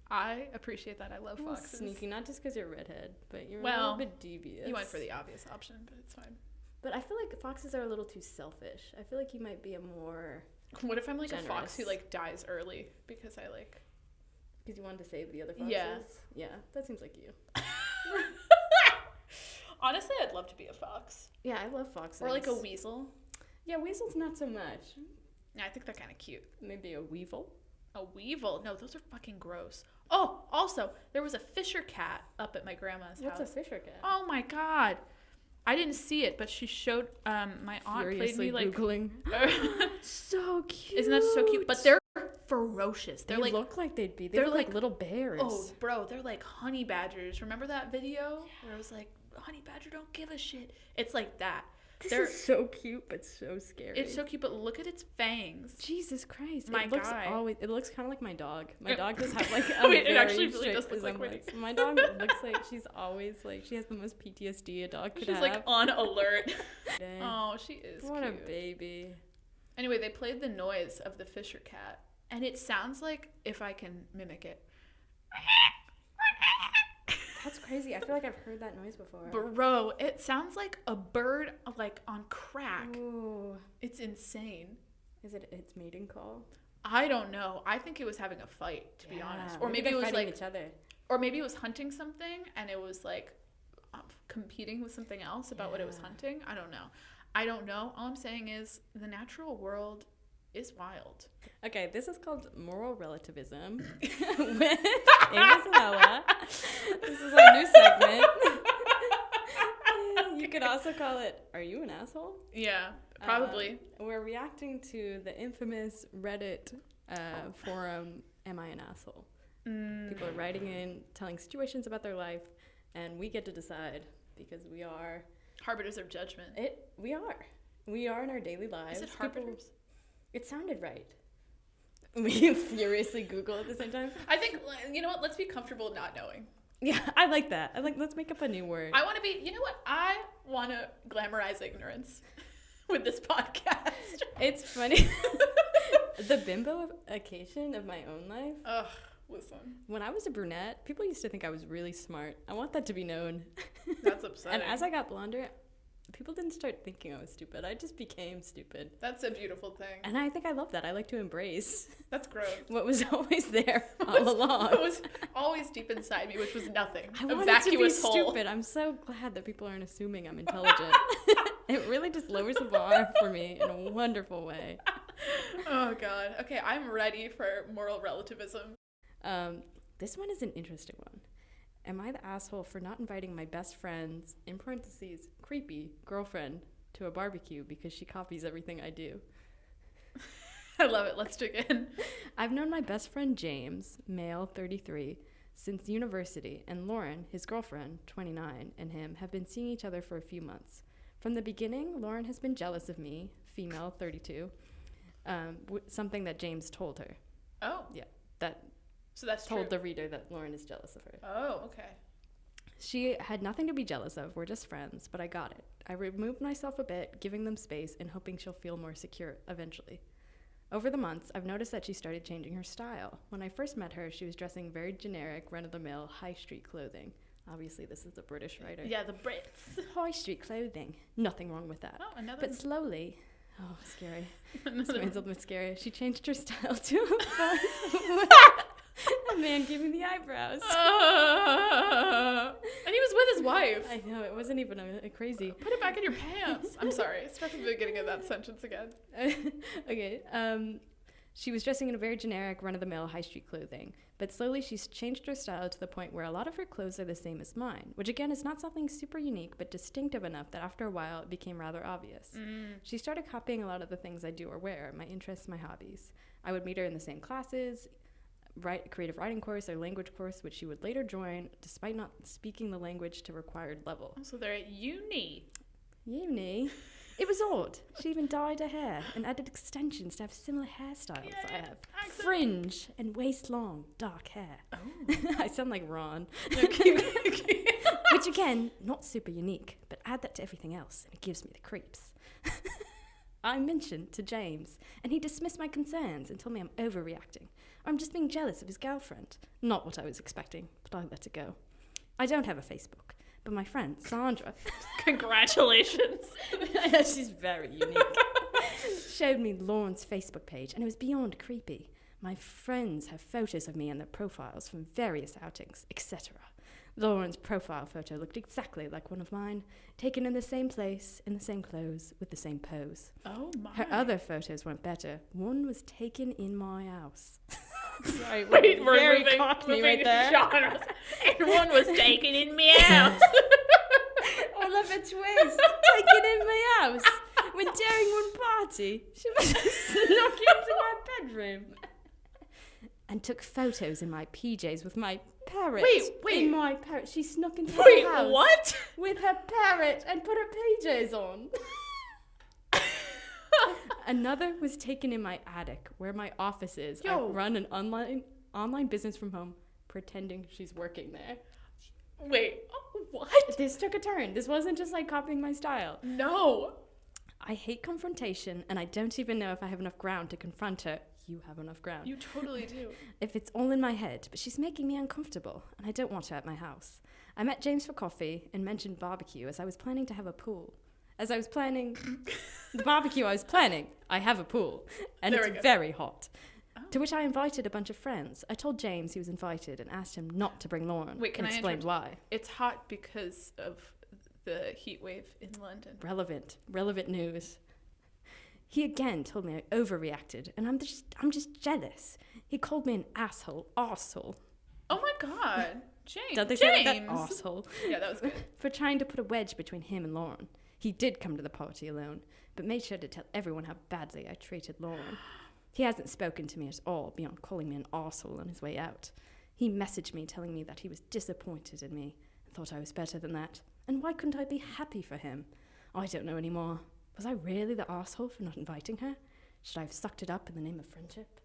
I appreciate that. I love foxes. Sneaky, not just because you're a redhead, but you're a little bit devious. You went for the obvious option, but it's fine. But I feel like foxes are a little too selfish. I feel like you might be a more What if I'm like generous. A fox who like dies early because I like... Because you wanted to save the other foxes? Yeah, that seems like you. Honestly, I'd love to be a fox. Yeah, I love foxes. Or like a weasel. Yeah, weasels not so much. Yeah, I think they're kind of cute. Maybe a weevil. A weevil? No, those are fucking gross. Oh, also, there was a Fisher cat up at my grandma's house. What's a Fisher cat? Oh my god. I didn't see it, but she showed, my aunt Furiously played me like... Googling. So cute. Isn't that so cute? But they're ferocious. They look like they'd be. They look like little bears. Oh, bro, they're like honey badgers. Remember that video where I was like, honey badger don't give a shit? It's like that. This is so cute, but so scary. It's so cute, but look at its fangs. Jesus Christ! It looks kind of like my dog. My dog does have like it actually really does look like my dog looks like she's always like she has the most PTSD a dog could have. She's like on alert. Oh, she is. What cute. a baby. Anyway, they played the noise of the Fisher cat, and it sounds like, if I can mimic it. That's crazy. I feel like I've heard that noise before. Bro, it sounds like a bird like on crack. Ooh. It's insane. Is it its mating call? I don't know. I think it was having a fight, to be honest. Or maybe it was like each other. Or maybe it was hunting something and it was like competing with something else about what it was hunting. I don't know. All I'm saying is the natural world is wild. Okay, this is called moral relativism with Avis Ella. This is our new segment. You could also call it, Are You an Asshole? Yeah, probably. We're reacting to the infamous Reddit forum, Am I an Asshole? People are writing in, telling situations about their life, and we get to decide because we are... Harbiters of judgment. We are. We are in our daily lives. Is it harbiters? It sounded right. We furiously Google at the same time. I think, you know what? Let's be comfortable not knowing. Yeah, I like that. Let's make up a new word. I want to be, you know what? I want to glamorize ignorance with this podcast. It's funny. The bimbo-ification of my own life. Ugh, listen. When I was a brunette, people used to think I was really smart. I want that to be known. That's upsetting. And as I got blonder, people didn't start thinking I was stupid. I just became stupid. That's a beautiful thing. And I think I love that. I like to embrace That's growth. what was always there all along. What was always deep inside me, which was nothing. I A wanted vacuous to be hole. stupid. I'm so glad that people aren't assuming I'm intelligent. It really just lowers the bar for me in a wonderful way. Oh, God. Okay, I'm ready for moral relativism. This one is an interesting one. Am I the asshole for not inviting my best friend's, in parentheses, creepy girlfriend to a barbecue because she copies everything I do? I love it. Let's dig in. I've known my best friend James, male 33, since university, and Lauren, his girlfriend, 29, and him have been seeing each other for a few months. From the beginning, Lauren has been jealous of me, female 32, something that James told her. Oh. Yeah, that So that's told true. the reader that Lauren is jealous of her. Oh, okay. She had nothing to be jealous of. We're just friends, but I got it. I removed myself a bit, giving them space and hoping she'll feel more secure eventually. Over the months, I've noticed that she started changing her style. When I first met her, she was dressing very generic, run-of-the-mill, high street clothing. Obviously, this is a British writer. Yeah, the Brits. High street clothing. Nothing wrong with that. Oh, another. But slowly... Oh, scary. This another. man's a little bit scary. She changed her style to a man giving the eyebrows. And he was with his wife. I know, it wasn't even a crazy. Put it back in your pants. I'm sorry. Start from the beginning of that sentence again. Okay. She was dressing in a very generic, run-of-the-mill high street clothing, but slowly she's changed her style to the point where a lot of her clothes are the same as mine, which again is not something super unique, but distinctive enough that after a while it became rather obvious. She started copying a lot of the things I do or wear, my interests, my hobbies. I would meet her in the same classes, creative writing course or language course, which she would later join, despite not speaking the language to required level. So they're at uni. Uni? It was odd. She even dyed her hair and added extensions to have similar hairstyles I have. Accent. Fringe and waist-long, dark hair. Oh. I sound like Ron. Okay. Which again, not super unique, but add that to everything else and it gives me the creeps. I mentioned to James, and he dismissed my concerns and told me I'm overreacting, or I'm just being jealous of his girlfriend. Not what I was expecting, but I let it go. I don't have a Facebook, but my friend, Sandra... Congratulations. She's very unique. Showed me Lauren's Facebook page, and it was beyond creepy. My friends have photos of me in their profiles from various outings, etc. Lauren's profile photo looked exactly like one of mine, taken in the same place, in the same clothes, with the same pose. Oh my. Her other photos weren't better. One was taken in my house. Sorry, Wait, we're very moving, cockney right there. genres. And one was taken in my house. I love a twist. Taken in my house. When during one party, she must have snuck into my bedroom and took photos in my PJs with my parrot. Wait. In my parrot. She snuck into Wait, my house. what? With her parrot and put her PJs on. Another was taken in my attic, where my office is. Yo. I run an online business from home, pretending she's working there. Wait, what? This took a turn. This wasn't just like copying my style. No. I hate confrontation, and I don't even know if I have enough ground to confront her. You have enough ground. You totally do. If it's all in my head, but she's making me uncomfortable, and I don't want her at my house. I met James for coffee and mentioned barbecue as I was planning to have a pool. As I was planning the barbecue I was planning, I have a pool, and There we it's go. very hot. Oh. To which I invited a bunch of friends. I told James he was invited and asked him not to bring Lauren. Wait, can and I explained interrupt? why. It's hot because of the heat wave in London. Relevant news. He again told me I overreacted, and I'm just jealous. He called me an arsehole. Oh my God. James. Don't they say James. like that? Arsehole. Yeah, that was good. For trying to put a wedge between him and Lauren. He did come to the party alone, but made sure to tell everyone how badly I treated Lauren. He hasn't spoken to me at all, beyond calling me an arsehole on his way out. He messaged me telling me that he was disappointed in me and thought I was better than that. And why couldn't I be happy for him? I don't know anymore. Was I really the arsehole for not inviting her? Should I have sucked it up in the name of friendship?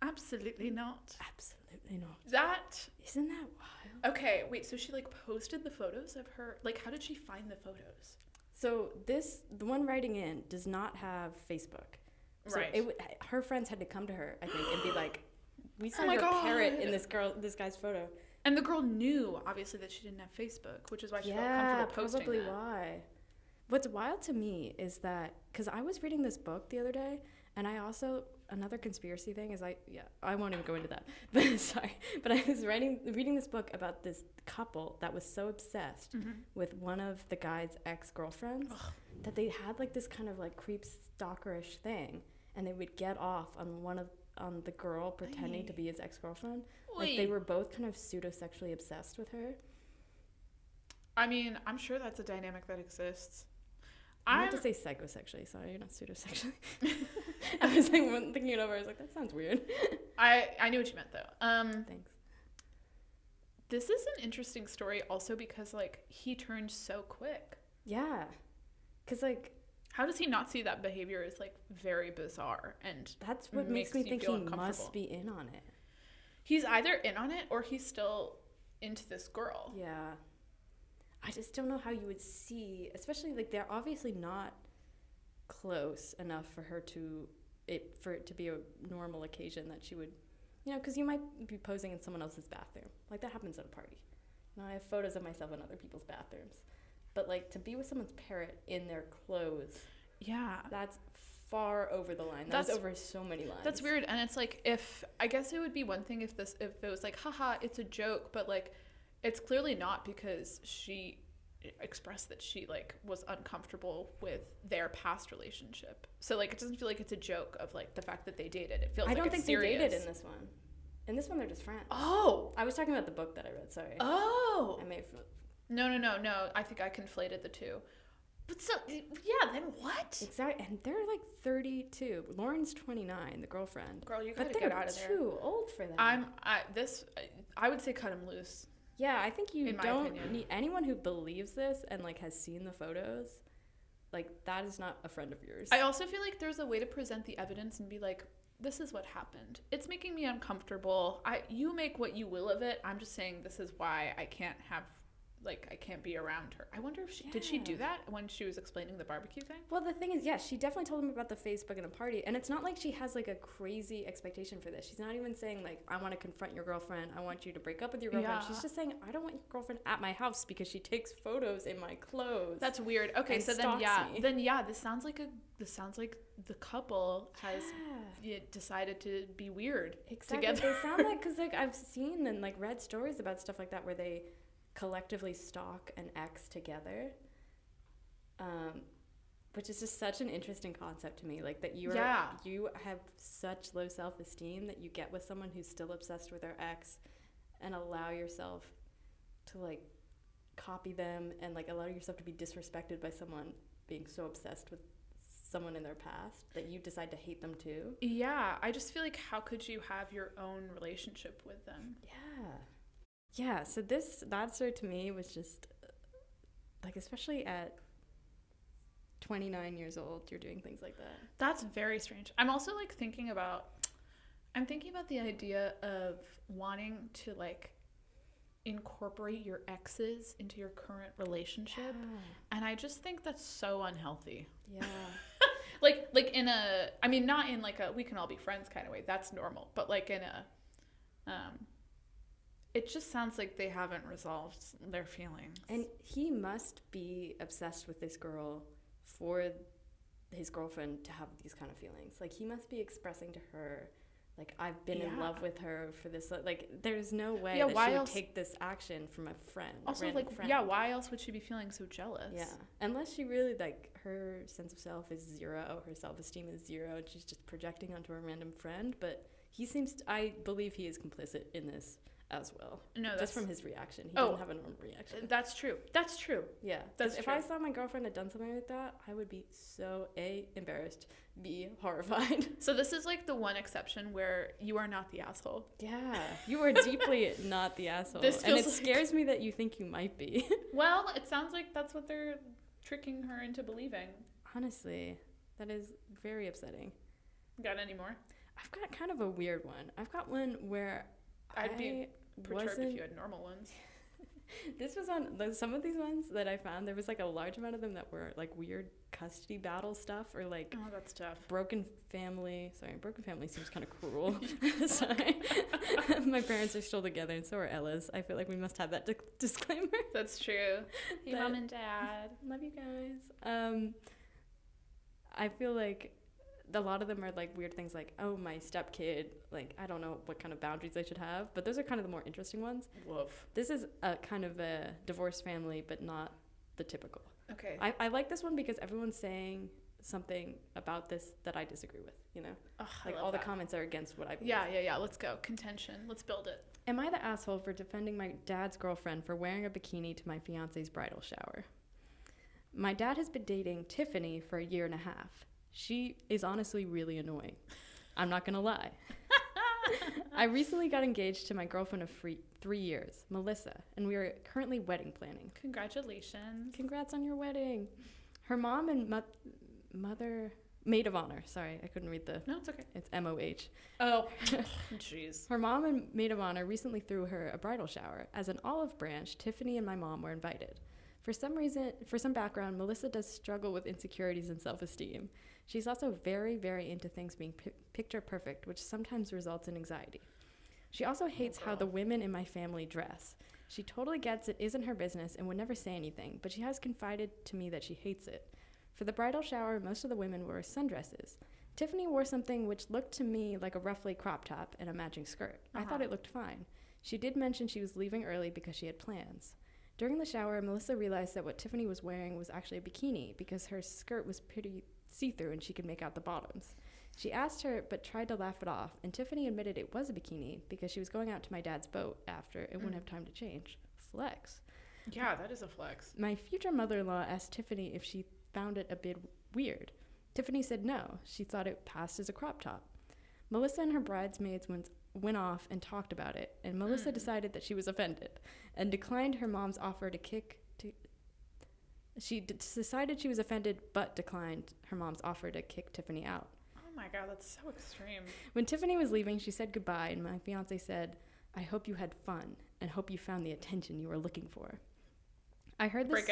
Absolutely not. Absolutely not. Isn't that wild? Okay, wait, so she like posted the photos of her, like how did she find the photos? So the one writing in does not have Facebook. So Right. her friends had to come to her, I think, and be like, we saw my your God. parrot in this guy's photo. And the girl knew, obviously, that she didn't have Facebook, which is why she felt Yeah, comfortable posting probably that. why. What's wild to me is that, because I was reading this book the other day, and I also, another conspiracy thing is I won't even go into that, but sorry. But I was reading this book about this couple that was so obsessed with one of the guy's ex-girlfriends that they had like this kind of like creep stalkerish thing, and they would get off on the girl pretending to be his ex-girlfriend. Like they were both kind of pseudo-sexually obsessed with her. I mean, I'm sure that's a dynamic that exists. I meant to say psychosexually. Sorry, not pseudo-sexually. I was like thinking it over. I was like, that sounds weird. I knew what you meant though. Thanks. This is an interesting story also because like he turned so quick. Yeah, because like, how does he not see that behavior is like very bizarre, and that's what makes me think he must be in on it. He's either in on it or he's still into this girl. Yeah. I just don't know how you would see, especially like they're obviously not close enough for it to be a normal occasion that she would, you know, because you might be posing in someone else's bathroom. Like that happens at a party. You know, I have photos of myself in other people's bathrooms. But like to be with someone's parrot in their clothes, yeah, that's far over the line. That's over so many lines. That's weird. And it's like, I guess it would be one thing if it was like, haha, it's a joke, but like it's clearly not, because she expressed that she like was uncomfortable with their past relationship. So like it doesn't feel like it's a joke of like the fact that they dated. It feels like it's serious. They dated in this one. In this one, they're just friends. Oh, I was talking about the book that I read. Sorry. Oh, I may have. No. I think I conflated the two. But so yeah, then what? Exactly, and they're like 32. Lauren's 29, the girlfriend. Girl, you gotta get out of there. Too old for that. I would say cut him loose. Yeah, I think you don't need anyone who believes this and like has seen the photos. Like that is not a friend of yours. I also feel like there's a way to present the evidence and be like, this is what happened. It's making me uncomfortable. You make what you will of it. I'm just saying this is why I can't be around her. I wonder if did she do that when she was explaining the barbecue thing? Well, the thing is, yeah, she definitely told him about the Facebook and the party. And it's not like she has like a crazy expectation for this. She's not even saying like, I want to confront your girlfriend. I want you to break up with your girlfriend. Yeah. She's just saying, I don't want your girlfriend at my house because she takes photos in my clothes. That's weird. Okay, so this sounds like the couple has decided to be weird together. They sound like, because like I've seen and like read stories about stuff like that where they collectively stalk an ex together, which is just such an interesting concept to me. Like that you have such low self-esteem that you get with someone who's still obsessed with their ex, and allow yourself to like copy them and like allow yourself to be disrespected by someone being so obsessed with someone in their past that you decide to hate them too. Yeah, I just feel like how could you have your own relationship with them? Yeah, so that story to me was just, like, especially at 29 years old, you're doing things like that. That's very strange. I'm also, like, thinking about the idea of wanting to, like, incorporate your exes into your current relationship. Yeah. And I just think that's so unhealthy. Yeah. like in a, I mean, not in, like, a we can all be friends kind of way. That's normal. But, like, in a, it just sounds like they haven't resolved their feelings. And he must be obsessed with this girl for his girlfriend to have these kind of feelings. Like, he must be expressing to her, like, I've been in love with her for this. Like, there's no way that she would take this action from a friend. Also, why else would she be feeling so jealous? Yeah. Unless she really, like, her sense of self is zero, her self-esteem is zero, and she's just projecting onto a random friend. But I believe he is complicit in this as well. No, just from his reaction. He didn't have a normal reaction. That's true. Yeah. If I saw my girlfriend had done something like that, I would be so embarrassed, B, horrified. So this is like the one exception where you are not the asshole. Yeah. You are deeply not the asshole. And it scares me that you think you might be. Well, it sounds like that's what they're tricking her into believing. Honestly, that is very upsetting. Got any more? I've got kind of a weird one. I've got one where I'd be perturbed if you had normal ones. This was on some of these ones that I found. There was like a large amount of them that were like weird custody battle stuff, or like Oh, that's tough. broken family. Sorry, broken family seems kind of cruel. Sorry. My parents are still together, and so are Ella's. I feel like we must have that disclaimer. That's true. Hey, That- Mom and Dad. Love you guys. I feel like a lot of them are like weird things like, oh, my stepkid, like I don't know what kind of boundaries I should have, but those are kind of the more interesting ones. Woof. This is a kind of a divorced family, but not the typical. Okay. I like this one because everyone's saying something about this that I disagree with, you know? Ugh, Like I love all the that. comments are against what I believe. Yeah. Let's go. Contention. Let's build it. Am I the asshole for defending my dad's girlfriend for wearing a bikini to my fiance's bridal shower? My dad has been dating Tiffany for a year and a half. She is honestly really annoying. I'm not gonna lie. I recently got engaged to my girlfriend of 3 years, Melissa, and we are currently wedding planning. Congratulations. Congrats on your wedding. Her mom and maid of honor. Sorry, I couldn't read No, it's okay. it's MOH. Oh, jeez. Her mom and maid of honor recently threw her a bridal shower. As an olive branch, Tiffany and my mom were invited. For some background, Melissa does struggle with insecurities and self-esteem. She's also very, very into things being picture perfect, which sometimes results in anxiety. She also hates how the women in my family dress. She totally gets it isn't her business and would never say anything, but she has confided to me that she hates it. For the bridal shower, most of the women wore sundresses. Tiffany wore something which looked to me like a roughly crop top and a matching skirt. I thought it looked fine. She did mention she was leaving early because she had plans. During the shower, Melissa realized that what Tiffany was wearing was actually a bikini because her skirt was pretty see-through and she could make out the bottoms. She asked her but tried to laugh it off, and Tiffany admitted it was a bikini because she was going out to my dad's boat after and wouldn't have time to change. Flex. Yeah, that is a flex. My future mother-in-law asked Tiffany if she found it a bit weird. Tiffany said no. She thought it passed as a crop top. Melissa and her bridesmaids went off and talked about it, and Melissa decided that she was offended and declined her mom's offer to decided she was offended but declined her mom's offer to kick Tiffany out. Oh my God, that's so extreme. When Tiffany was leaving, she said goodbye, and my fiance said, "I hope you had fun and hope you found the attention you were looking for." I heard this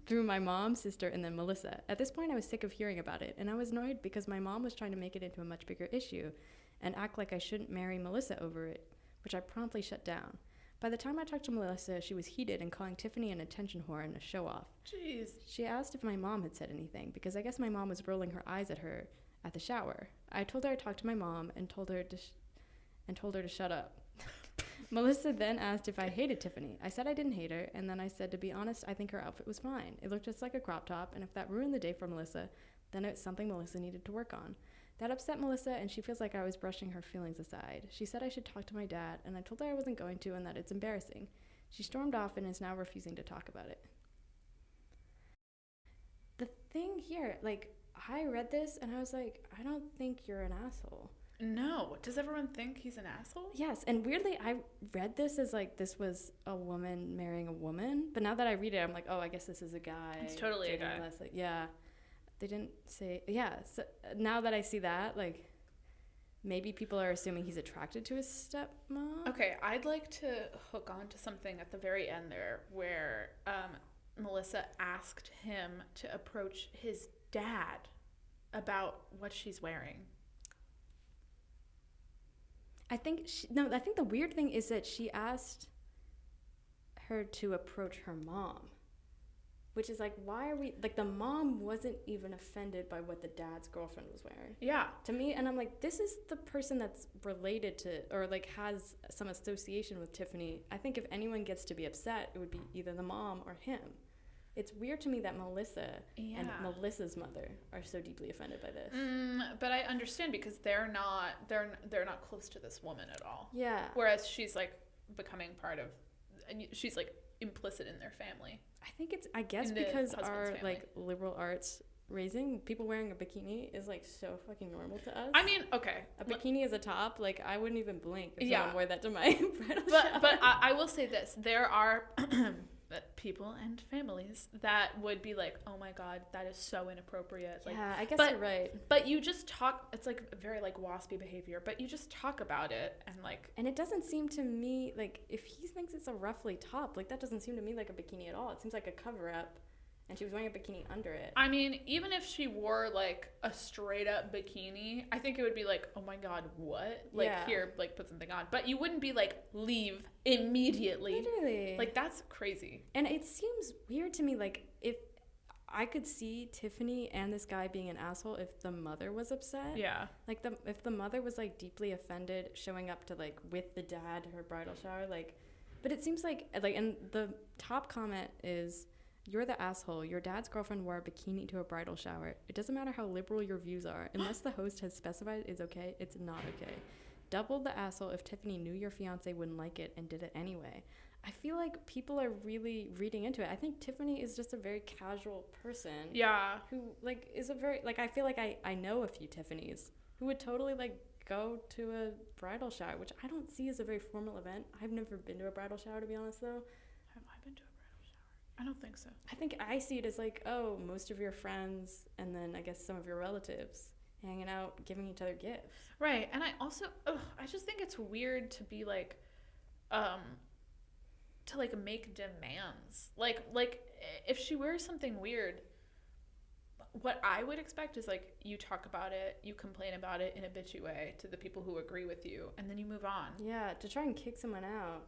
through my mom, sister, and then Melissa. At this point, I was sick of hearing about it, and I was annoyed because my mom was trying to make it into a much bigger issue and act like I shouldn't marry Melissa over it, which I promptly shut down. By the time I talked to Melissa, she was heated and calling Tiffany an attention whore and a show-off. Jeez. She asked if my mom had said anything, because I guess my mom was rolling her eyes at her at the shower. I told her I talked to my mom and told her to shut up. Melissa then asked if I hated Tiffany. I said I didn't hate her, and then I said, to be honest, I think her outfit was fine. It looked just like a crop top, and if that ruined the day for Melissa, then it's something Melissa needed to work on. That upset Melissa, and she feels like I was brushing her feelings aside. She said I should talk to my dad, and I told her I wasn't going to and that it's embarrassing. She stormed off and is now refusing to talk about it. The thing here, like, I read this, and I was like, I don't think you're an asshole. No. Does everyone think he's an asshole? Yes, and weirdly, I read this as, like, this was a woman marrying a woman, but now that I read it, I'm like, oh, I guess this is a guy. It's totally a guy. Like, yeah. They didn't say, yeah, so now that I see that, like, maybe people are assuming he's attracted to his stepmom. Okay, I'd like to hook on to something at the very end there where Melissa asked him to approach his dad about what she's wearing. I think the weird thing is that she asked her to approach her mom, which is like, why are we, like, the mom wasn't even offended by what the dad's girlfriend was wearing. Yeah. To me, and I'm like, this is the person that's related to, or like has some association with Tiffany. I think if anyone gets to be upset, it would be either the mom or him. It's weird to me that Melissa and Melissa's mother are so deeply offended by this. But I understand because they're not close to this woman at all. Yeah. Whereas she's like becoming part of, and she's like implicit in their family. I think it's, I guess because our like liberal arts raising, people wearing a bikini is like so fucking normal to us. I mean, okay. A bikini is a top. Like, I wouldn't even blink if someone wore that to my bridal shower. But I will say this. There are people and families that would be like, oh my God, that is so inappropriate. Like, yeah, I guess you're right. But you just talk, it's like very like waspy behavior, but you just talk about it and like. And it doesn't seem to me, like, if he thinks it's a roughly top, like, that doesn't seem to me like a bikini at all. It seems like a cover up. And she was wearing a bikini under it. I mean, even if she wore, like, a straight-up bikini, I think it would be like, oh, my God, what? Like, here, like, put something on. But you wouldn't be like, leave immediately. Literally. Like, that's crazy. And it seems weird to me, like, if I could see Tiffany and this guy being an asshole if the mother was upset. Yeah. Like, if the mother was, like, deeply offended showing up to, like, with the dad to her bridal shower, like... But it seems like, and the top comment is... You're the asshole. Your dad's girlfriend wore a bikini to a bridal shower. It doesn't matter how liberal your views are. Unless the host has specified it's okay, it's not okay. Double the asshole if Tiffany knew your fiance wouldn't like it and did it anyway. I feel like people are really reading into it. I think Tiffany is just a very casual person. Yeah. Who, like, is a very... Like, I feel like I know a few Tiffany's who would totally, like, go to a bridal shower, which I don't see as a very formal event. I've never been to a bridal shower, to be honest, though. Have I been to a I don't think so. I think I see it as like, oh, most of your friends and then I guess some of your relatives hanging out, giving each other gifts. Right. And I also, I just think it's weird to be like, to like make demands. Like if she wears something weird, what I would expect is like you talk about it, you complain about it in a bitchy way to the people who agree with you, and then you move on. Yeah, to try and kick someone out.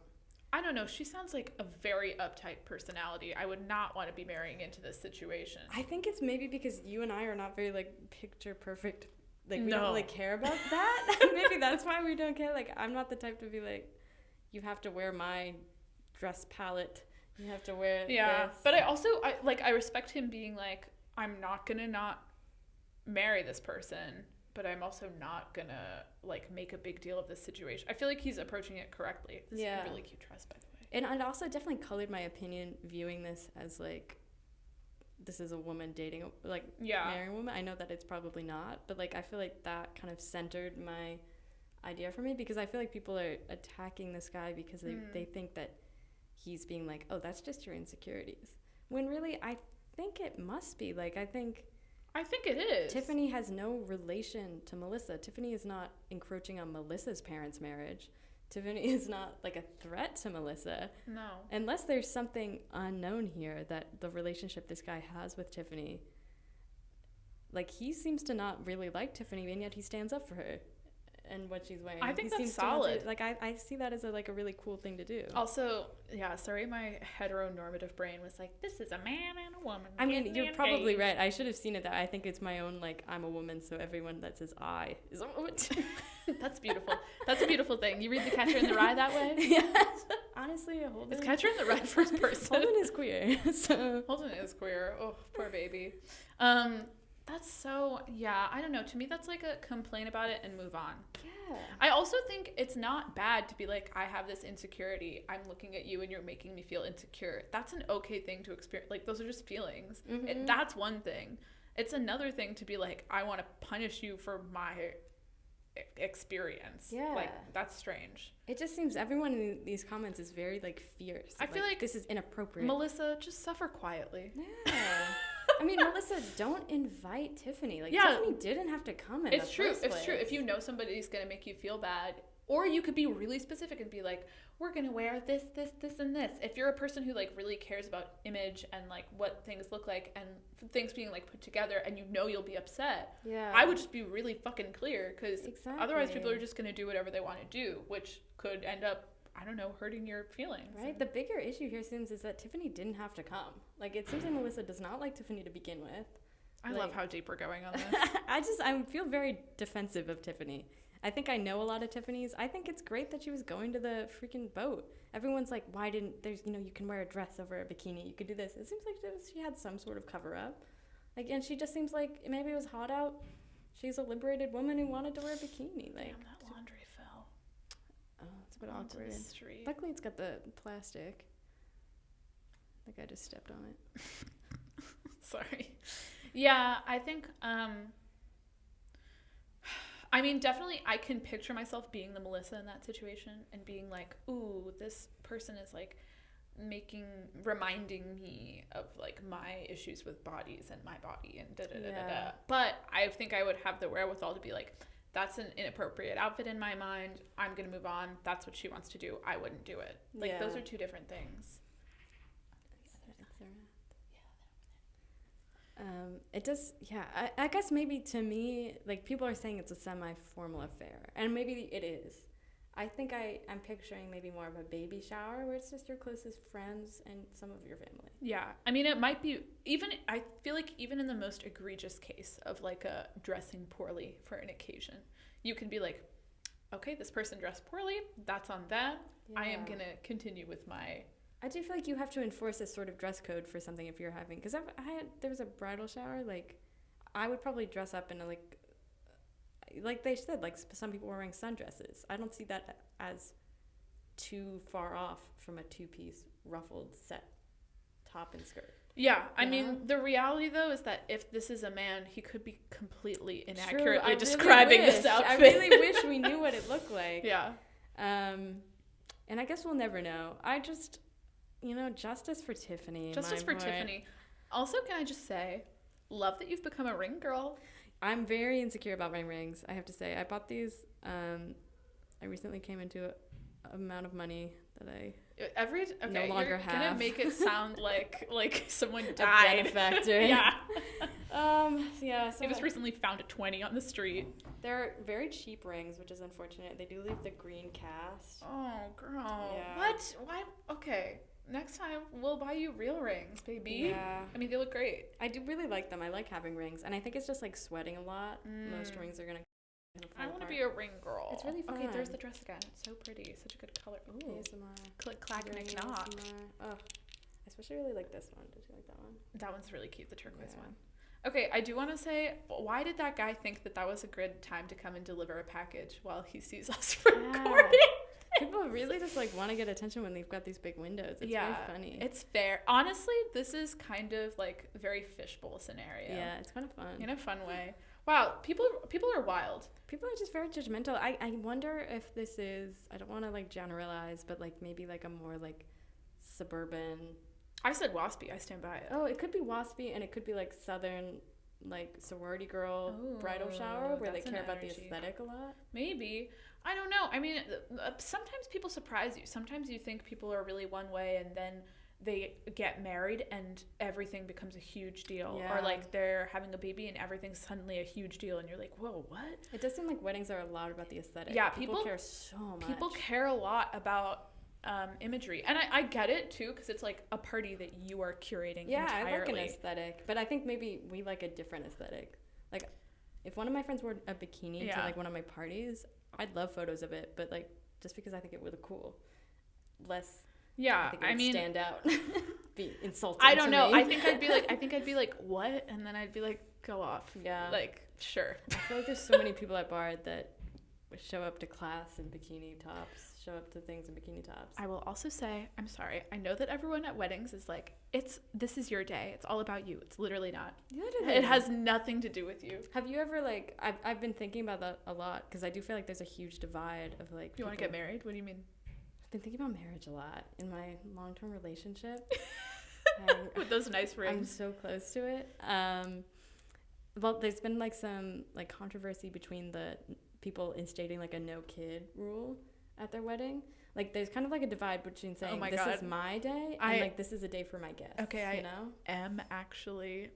I don't know. She sounds like a very uptight personality. I would not want to be marrying into this situation. I think it's maybe because you and I are not very, like, picture perfect. Like, we don't really care about that. Maybe that's why we don't care. Like, I'm not the type to be like, you have to wear my dress palette. You have to wear this. But I also, I respect him being like, I'm not going to not marry this person, but I'm also not going to, like, make a big deal of this situation. I feel like he's approaching it correctly. This is a really cute dress, by the way. And it also definitely colored my opinion viewing this as, like, this is a woman dating, marrying a woman. I know that it's probably not, but, like, I feel like that kind of centered my idea for me because I feel like people are attacking this guy because they think that he's being like, oh, that's just your insecurities. When really, I think it must be. Like, I think it is. Tiffany has no relation to Melissa. Tiffany is not encroaching on Melissa's parents' marriage. Tiffany is not, like, a threat to Melissa. No. Unless there's something unknown here that the relationship this guy has with Tiffany, like, he seems to not really like Tiffany, and yet he stands up for her and what she's wearing. I think that's solid. I see that as a really cool thing to do. Also, sorry, my heteronormative brain was like, this is a man and a woman. I mean, you're probably right. I should have seen it that. I think it's my own, like, I'm a woman, so everyone that says I is a woman. That's beautiful. That's a beautiful thing. You read The Catcher in the Rye that way? Yes. Honestly, Holden. Is Catcher in the Rye first person? Holden is queer. So. Holden is queer. Oh, poor baby. That's so, I don't know. To me, that's like a complain about it and move on. Yeah. I also think it's not bad to be like, I have this insecurity. I'm looking at you and you're making me feel insecure. That's an okay thing to experience. Like, those are just feelings. Mm-hmm. That's one thing. It's another thing to be like, I want to punish you for my experience. Yeah. Like, that's strange. It just seems everyone in these comments is very, like, fierce. I feel like this is inappropriate. Melissa, just suffer quietly. Yeah. I mean, Melissa, don't invite Tiffany. Like, Tiffany didn't have to come in the first place. It's true. If you know somebody's going to make you feel bad, or you could be really specific and be like, we're going to wear this, this, this, and this. If you're a person who, like, really cares about image and, like, what things look like and things being, like, put together and you know you'll be upset, I would just be really fucking clear because otherwise people are just going to do whatever they want to do, which could end up, I don't know, hurting your feelings. Right? The bigger issue here seems is that Tiffany didn't have to come. Like, it seems like Melissa does not like Tiffany to begin with. I love how deep we're going on this. I feel very defensive of Tiffany. I think I know a lot of Tiffany's. I think it's great that she was going to the freaking boat. Everyone's like, why didn't there's, you can wear a dress over a bikini. You could do this. It seems like she had some sort of cover up. Like, and she just seems like maybe it was hot out. She's a liberated woman who wanted to wear a bikini. Like, damn, that laundry fell. Oh, it's a bit awkward. Street. Luckily, it's got the plastic. I think I just stepped on it. Sorry. Yeah, I think, I mean, definitely I can picture myself being the Melissa in that situation and being like, ooh, this person is, like, reminding me of, like, my issues with bodies and my body and da-da-da-da-da. But I think I would have the wherewithal to be like, that's an inappropriate outfit in my mind. I'm going to move on. That's what she wants to do. I wouldn't do it. Like, those are two different things. It does, yeah. I guess maybe to me, like, people are saying it's a semi-formal affair, and maybe it is. I think I'm picturing maybe more of a baby shower where it's just your closest friends and some of your family. Yeah. I mean, it might be even, I feel like even in the most egregious case of like a dressing poorly for an occasion, you can be like, okay, this person dressed poorly. That's on them. Yeah. I am going to continue with my... I do feel like you have to enforce a sort of dress code for something if you're having, because there was a bridal shower, like, I would probably dress up in a, like they said, like, some people were wearing sundresses. I don't see that as too far off from a two-piece ruffled set top and skirt. Yeah, I mean, the reality, though, is that if this is a man, he could be completely inaccurately really describing wish. this outfit. I really wish we knew what it looked like. Yeah. And I guess we'll never know. I just, justice for Tiffany. Justice for Tiffany. Also, can I just say, love that you've become a ring girl. I'm very insecure about my rings, I have to say. I bought these. I recently came into an amount of money that I no longer have. You're gonna make it sound like someone died. A benefactor. Yeah. Yeah. So I just recently found a 20 on the street. They're very cheap rings, which is unfortunate. They do leave the green cast. Oh, girl. Yeah. What? Why? Okay. Next time we'll buy you real rings, baby. Yeah. I mean, they look great. I do really like them. I like having rings, and I think it's just like sweating a lot. Most rings are gonna. I want to be a ring girl. It's really fun. Okay, there's the dress again. It's so pretty. Such a good color. Ooh. ASMR. Click, clack, knick, knock. Oh, I especially really like this one. Did you like that one? That one's really cute, the turquoise one. Okay, I do want to say, why did that guy think that was a good time to come and deliver a package while he sees us recording? People really just like want to get attention when they've got these big windows. It's very funny. It's fair. Honestly, this is kind of like a very fishbowl scenario. Yeah, it's kind of fun. In a fun way. Wow, people are wild. People are just very judgmental. I wonder if this is, I don't want to like generalize, but like maybe like a more like suburban. I said waspy. I stand by it. Oh, it could be waspy, and it could be like southern, like sorority girl bridal shower where they care about the aesthetic a lot. Maybe. I don't know. I mean, sometimes people surprise you. Sometimes you think people are really one way, and then they get married and everything becomes a huge deal. Yeah. Or like they're having a baby and everything's suddenly a huge deal, and you're like, whoa, what? It does seem like weddings are a lot about the aesthetic. Yeah, people care so much. People care a lot about imagery, and I get it too, because it's like a party that you are curating entirely. I like an aesthetic, but I think maybe we like a different aesthetic. Like, if one of my friends wore a bikini to like one of my parties, I'd love photos of it, but like just because I think it would look cool, less. Yeah, I mean, stand out, be insulting. I don't know. Me. I think I'd be like, what? And then I'd be like, go off. Yeah. Like, sure. I feel like there's so many people at Bard that show up to class in bikini tops, show up to things in bikini tops. I will also say, I'm sorry. I know that everyone at weddings is like, this is your day. It's all about you. It's literally not. It has nothing to do with you. Have you ever like? I've been thinking about that a lot because I do feel like there's a huge divide of like. You want to get married? What do you mean? I've been thinking about marriage a lot in my long-term relationship. With those nice rings. I'm so close to it. Well, there's been like some like controversy between the people instating like a no kid rule at their wedding. Like there's kind of like a divide between saying this is my day and like this is a day for my guests. Okay, I am actually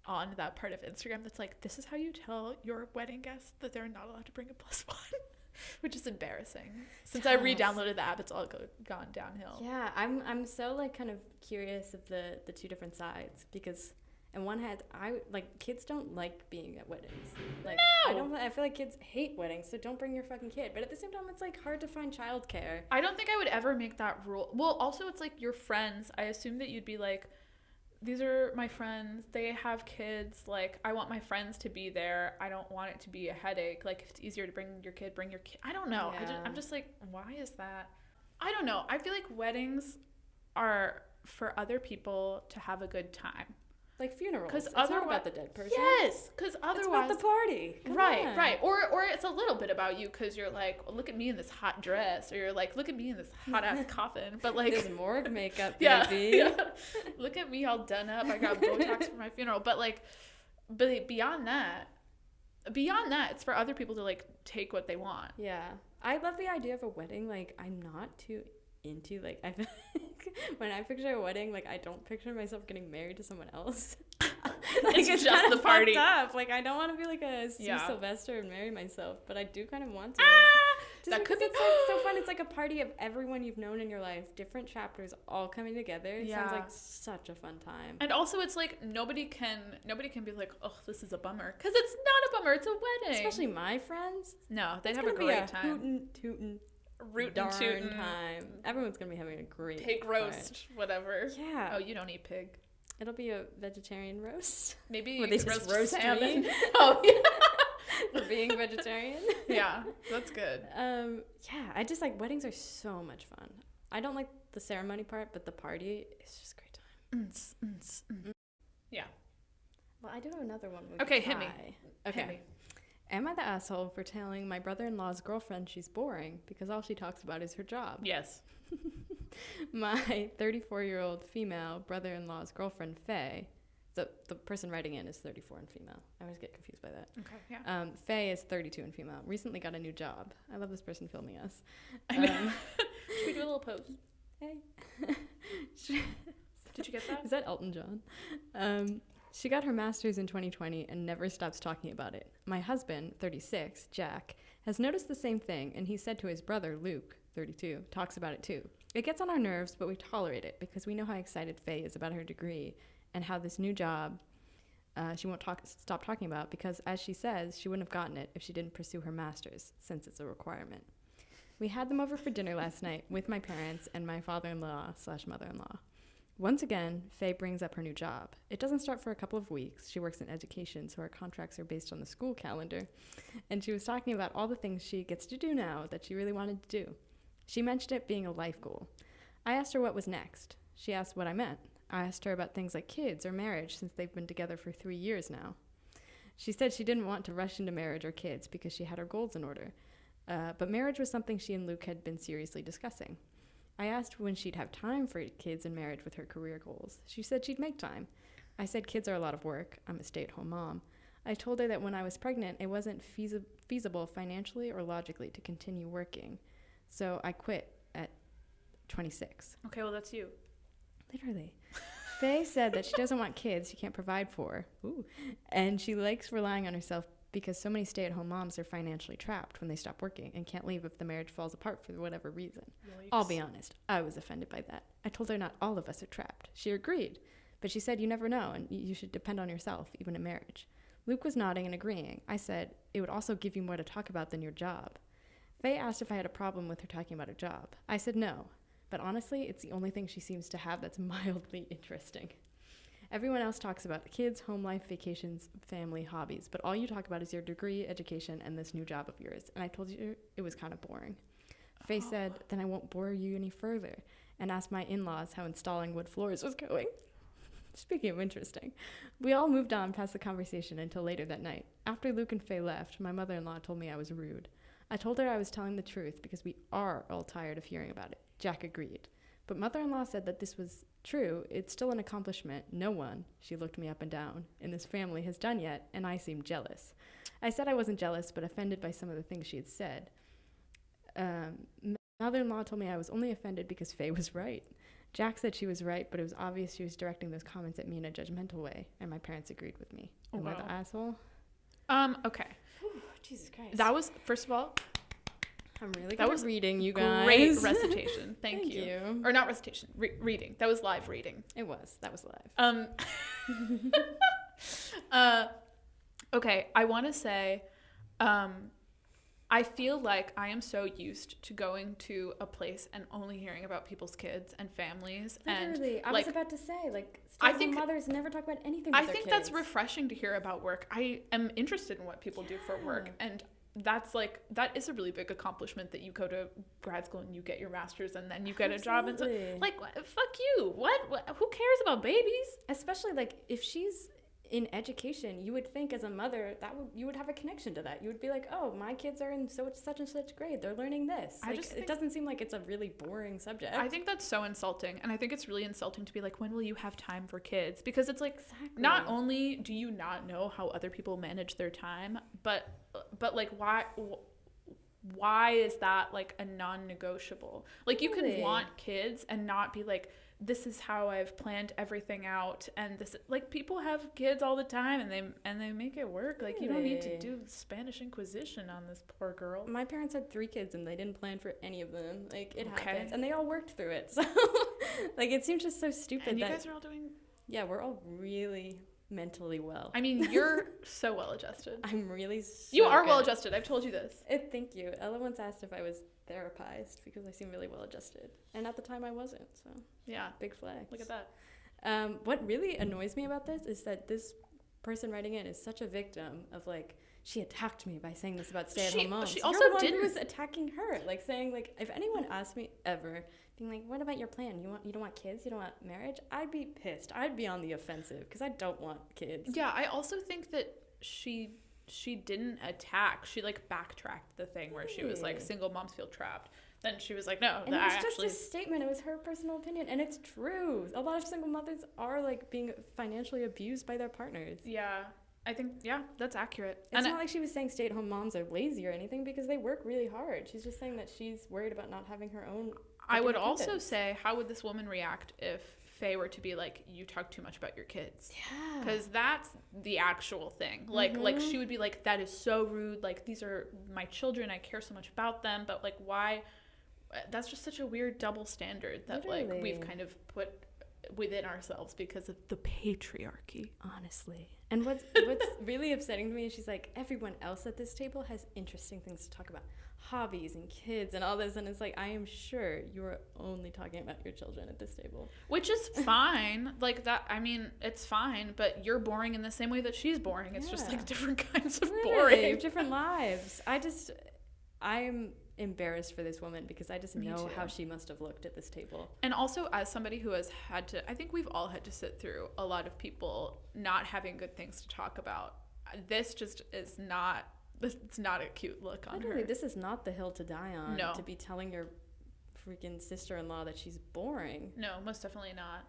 on that part of Instagram that's like, this is how you tell your wedding guests that they're not allowed to bring a +1. Which is embarrassing. Since I re-downloaded the app, it's all gone downhill. Yeah, I'm so like kind of curious of the two different sides because in one hand, kids don't like being at weddings. Like no! I feel like kids hate weddings, so don't bring your fucking kid. But at the same time, it's like hard to find childcare. I don't think I would ever make that rule. Well, also it's like your friends. I assume that you'd be like, these are my friends, they have kids, like I want my friends to be there. I don't want it to be a headache. Like if it's easier to bring your kid. I don't know. Yeah. I'm just like, why is that? I don't know. I feel like weddings are for other people to have a good time. Like funerals. Because it's not about the dead person. Yes, because otherwise it's about the party. Come on. Right. Or it's a little bit about you because you're like, well, look at me in this hot dress, or you're like, look at me in this hot ass coffin. But like, this morgue makeup, Yeah. baby. Look at me all done up. I got Botox for my funeral. But beyond that, it's for other people to like take what they want. Yeah, I love the idea of a wedding. Like I'm not too into like I feel like when I picture a wedding, like I don't picture myself getting married to someone else. Like, it's just kinda the party. fucked up. Like, I don't want to be like a Sue Yeah. Sylvester and marry myself, but I do kind of want to. Just That could because be it's like so fun. It's like a party of everyone you've known in your life, different chapters all coming together. It sounds Yeah. like such a fun time. And also, it's like nobody can be like, oh, this is a bummer, because it's not a bummer. It's a wedding. Especially my friends. No, they'd It's have a gonna be great time. Hootin', tootin', Rootin' darn tootin', time. Everyone's gonna be having a great pig time. roast, whatever. Yeah. Oh, you don't eat pig. It'll be a vegetarian roast. Maybe Where they just roast salmon. meat. Oh yeah. For being vegetarian. Yeah, that's good. Yeah, I just like weddings are so much fun. I don't like the ceremony part, but the party is just a great time. Yeah. Well, I do have another one. Okay, hit me. Okay. Hit me. Am I the asshole for telling my brother-in-law's girlfriend she's boring because all she talks about is her job? Yes. My 34-year-old female brother-in-law's girlfriend, Faye, the person writing in is 34 and female. I always get confused by that. Okay, yeah. Faye is 32 and female. Recently got a new job. I love this person filming us. I know. Should we do a little pose? Hey. Did you get that? Is that Elton John? She got her master's in 2020 and never stops talking about it. My husband, 36, Jack, has noticed the same thing, and he said to his brother, Luke, 32, talks about it too. It gets on our nerves, but we tolerate it because we know how excited Faye is about her degree and how this new job she won't stop talking about because, as she says, she wouldn't have gotten it if she didn't pursue her master's, since it's a requirement. We had them over for dinner last night with my parents and my father-in-law/mother-in-law. Once again, Faye brings up her new job. It doesn't start for a couple of weeks. She works in education, so her contracts are based on the school calendar. And she was talking about all the things she gets to do now that she really wanted to do. She mentioned it being a life goal. I asked her what was next. She asked what I meant. I asked her about things like kids or marriage since they've been together for 3 years now. She said she didn't want to rush into marriage or kids because she had her goals in order. But marriage was something she and Luke had been seriously discussing. I asked when she'd have time for kids and marriage with her career goals. She said she'd make time. I said kids are a lot of work. I'm a stay-at-home mom. I told her that when I was pregnant, it wasn't feasible financially or logically to continue working. So I quit at 26. Okay, well, that's you. Literally. Faye said that she doesn't want kids she can't provide for. Ooh. And she likes relying on herself because so many stay-at-home moms are financially trapped when they stop working and can't leave if the marriage falls apart for whatever reason. Yikes. I'll be honest, I was offended by that. I told her not all of us are trapped. She agreed, but she said you never know and you should depend on yourself, even in marriage. Luke was nodding and agreeing. I said it would also give you more to talk about than your job. Faye asked if I had a problem with her talking about her job. I said no, but honestly, it's the only thing she seems to have that's mildly interesting. Everyone else talks about kids, home life, vacations, family, hobbies, but all you talk about is your degree, education, and this new job of yours. And I told you it was kind of boring. Faye said, then I won't bore you any further, and asked my in-laws how installing wood floors was going. Speaking of interesting, we all moved on past the conversation until later that night. After Luke and Faye left, my mother-in-law told me I was rude. I told her I was telling the truth because we are all tired of hearing about it. Jack agreed. But mother-in-law said that this was true. It's still an accomplishment no one, she looked me up and down, in this family has done yet, and I seemed jealous. I said I wasn't jealous, but offended by some of the things she had said. Mother-in-law told me I was only offended because Faye was right. Jack said she was right, but it was obvious she was directing those comments at me in a judgmental way, and my parents agreed with me. Am I the asshole? Okay. Whew, Jesus Christ. That was, first of all, I'm really good at reading, you guys. Great recitation. Thank Thank you. you. Or not recitation, reading. That was live reading. It was. That was live. Okay, I want to say, I feel like I am so used to going to a place and only hearing about people's kids and families. Literally, and I like, was about to say, like, I think mothers never talk about anything I with their think kids. that's refreshing to hear about work. I am interested in what people do for work, and that's like, that is a really big accomplishment that you go to grad school and you get your master's and then you get a job and so, like, fuck you. What? Who cares about babies? Especially like if she's in education, you would think as a mother you would have a connection to that. You would be like, oh, my kids are in such and such grade. They're learning this. I like, just it doesn't seem like it's a really boring subject. I think that's so insulting, and I think it's really insulting to be like, when will you have time for kids? Because it's like, exactly. Not only do you not know how other people manage their time, but like, why is that like a non-negotiable? Like, you can want kids and not be like, this is how I've planned everything out, and this, like, people have kids all the time, and they make it work. Like, you don't need to do Spanish Inquisition on this poor girl. My parents had 3 kids, and they didn't plan for any of them. Like, it happens, and they all worked through it. So, like, it seems just so stupid. And you guys are all doing... Yeah, we're all really mentally well. I mean, you're so well-adjusted. I'm really so You are good. well-adjusted. I've told you this. Thank you. Ella once asked if I was therapized because I seem really well-adjusted. And at the time, I wasn't, so... Yeah. Big flag. Look at that. What really annoys me about this is that this person writing in is such a victim of, like, she attacked me by saying this about stay-at-home moms. She also You're the one didn't. who was attacking her, like, saying, like, if anyone asked me ever, being like, what about your plan? You don't want kids? You don't want marriage? I'd be pissed. I'd be on the offensive because I don't want kids. Yeah, I also think that she didn't attack. She, like, backtracked the thing where she was like, single moms feel trapped. Then she was like, no, and it was just a statement. It was her personal opinion, and it's true. A lot of single mothers are, like, being financially abused by their partners. Yeah, I think, yeah, that's accurate. It's not like she was saying stay-at-home moms are lazy or anything because they work really hard. She's just saying that she's worried about not having her own. I would also say, how would this woman react if Faye were to be like, you talk too much about your kids? Yeah. Because that's the actual thing. Like she would be like, that is so rude. Like, these are my children. I care so much about them. But, like, why? That's just such a weird double standard that like we've kind of put within ourselves because of the patriarchy. Honestly. And what's really upsetting to me is she's like, everyone else at this table has interesting things to talk about. Hobbies and kids and all this, and it's like, I am sure you are only talking about your children at this table. Which is fine. Like, that, I mean, it's fine, but you're boring in the same way that she's boring. It's just like different kinds of boring. Different lives. I'm embarrassed for this woman because I just know how she must have looked at this table. And also, as somebody who has had to, I think we've all had to sit through a lot of people not having good things to talk about. This just is not, it's not a cute look on her. This is not the hill to die on. No. To be telling your freaking sister-in-law that she's boring. No, most definitely not.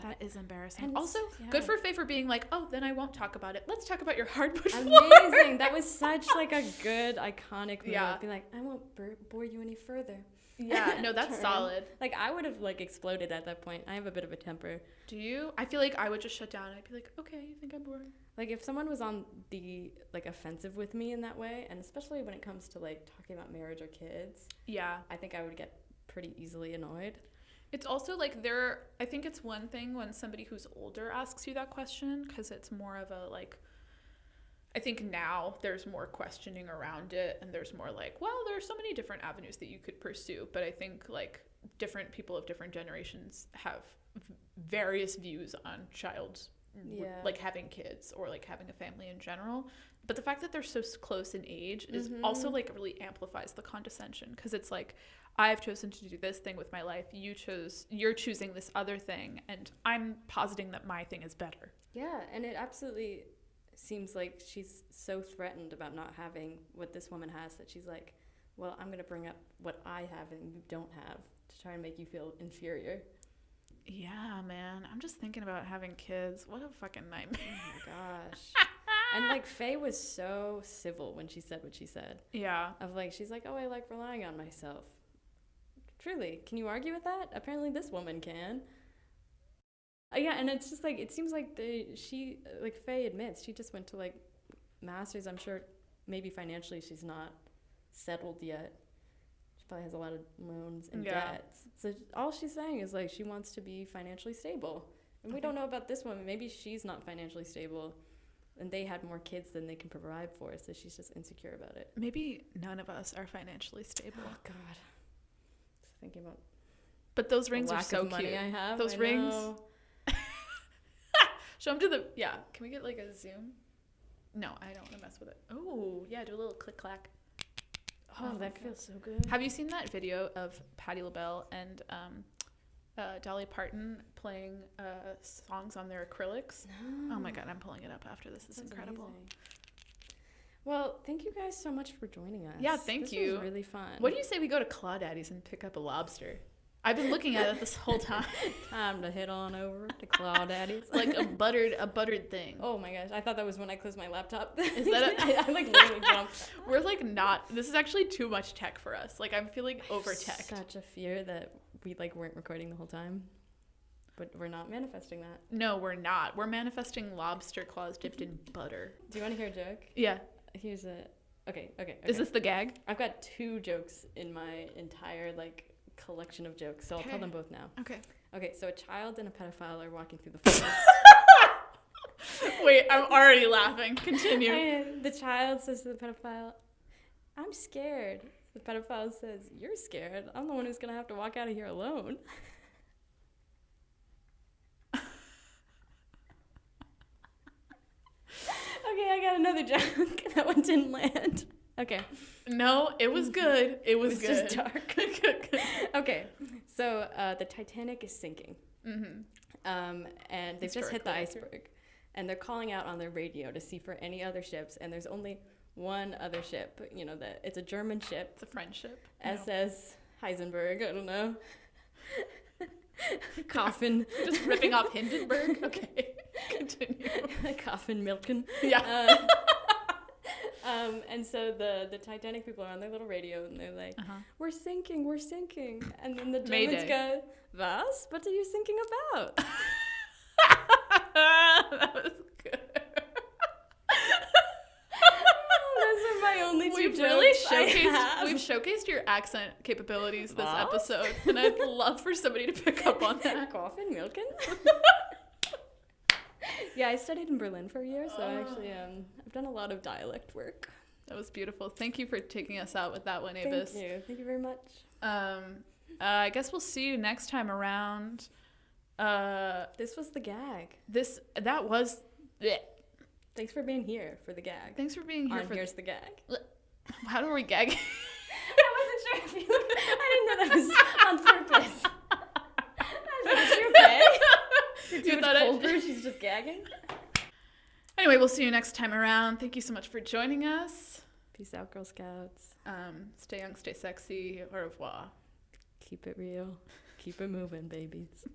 That is embarrassing. And also, good for Faye for being like, oh, then I won't talk about it. Let's talk about your hardwood floor. Amazing. That was such like a good, iconic move. Yeah. Be like, I won't bore you any further. Yeah, no, that's solid. Like, I would have, like, exploded at that point. I have a bit of a temper. Do you? I feel like I would just shut down. I'd be like, okay, you think I'm boring? Like, if someone was on the, like, offensive with me in that way, and especially when it comes to, like, talking about marriage or kids. Yeah. I think I would get pretty easily annoyed. It's also like I think it's one thing when somebody who's older asks you that question because it's more of a like, I think now there's more questioning around it and there's more like, well, there's so many different avenues that you could pursue. But I think like different people of different generations have various views on like having kids or like having a family in general. But the fact that they're so close in age is also like really amplifies the condescension because it's like, I've chosen to do this thing with my life. You're choosing this other thing, and I'm positing that my thing is better. Yeah, and it absolutely seems like she's so threatened about not having what this woman has that she's like, well, I'm going to bring up what I have and you don't have to try and make you feel inferior. Yeah, man. I'm just thinking about having kids. What a fucking nightmare. Oh my gosh. And like Faye was so civil when she said what she said. Yeah. Of like, she's like, oh, I like relying on myself. Truly, can you argue with that? Apparently this woman can. Yeah, and it's just like, it seems like Faye admits she just went to like masters. I'm sure maybe financially she's not settled yet. She probably has a lot of loans and debts. So all she's saying is like she wants to be financially stable. And we don't know about this woman. Maybe she's not financially stable and they had more kids than they can provide for, so she's just insecure about it. Maybe none of us are financially stable. Oh, God. Thinking about but those rings are so cute. I have. Those rings. Show them to the can we get like a zoom? No, I don't want to mess with it. Oh yeah, do a little click clack. Oh, that feels so good. Have you seen that video of Patti LaBelle and Dolly Parton playing songs on their acrylics? No. Oh my God, I'm pulling it up after this. This is incredible. Amazing. Well, thank you guys so much for joining us. Yeah, thank you. This was really fun. What do you say we go to Clawdaddy's and pick up a lobster? I've been looking at it this whole time. Time to head on over to Clawdaddy's. Like a buttered thing. Oh my gosh, I thought that was when I closed my laptop. Is that I like literally jumped. We're like not. This is actually too much tech for us. Like I'm feeling over tech. Such a fear that we like weren't recording the whole time. But we're not manifesting that. No, we're not. We're manifesting lobster claws dipped in butter. Do you want to hear a joke? Yeah. Here's a... Okay. Is this the gag? I've got 2 jokes in my entire, like, collection of jokes, so I'll tell them both now. Okay, so a child and a pedophile are walking through the forest. Wait, I'm already laughing. Continue. And the child says to the pedophile, I'm scared. The pedophile says, you're scared. I'm the one who's going to have to walk out of here alone. Okay, I got another joke. That one didn't land. Okay. No, it was good. It was good. Just dark. Okay, so the Titanic is sinking. Mm-hmm. And they've just hit the iceberg. And they're calling out on their radio to see for any other ships. And there's only one other ship. You know, it's a German ship. It's a French ship. SS Heisenberg. I don't know. Coffin. Just ripping off Hindenburg? Okay. Continue. Coffin Milken. Yeah. And so the Titanic people are on their little radio and they're like, we're sinking. And then the Germans go, was? What are you thinking about? That was good. Those are my only 2 We've jokes. really we've showcased your accent capabilities this episode, and I'd love for somebody to pick up on that. Coffin Milken? Yeah, I studied in Berlin for a year, so actually I've done a lot of dialect work. That was beautiful. Thank you for taking us out with that one, Avis. Thank you very much. I guess we'll see you next time around. This was the gag. That was it. Thanks for being here for the gag. Thanks for being here. Here's the gag. How do we gag? I wasn't sure if you... I didn't know that was on purpose. I was like, is she okay? You thought she's just gagging? Anyway, we'll see you next time around. Thank you so much for joining us. Peace out, Girl Scouts. Stay young, stay sexy. Au revoir. Keep it real. Keep it moving, babies.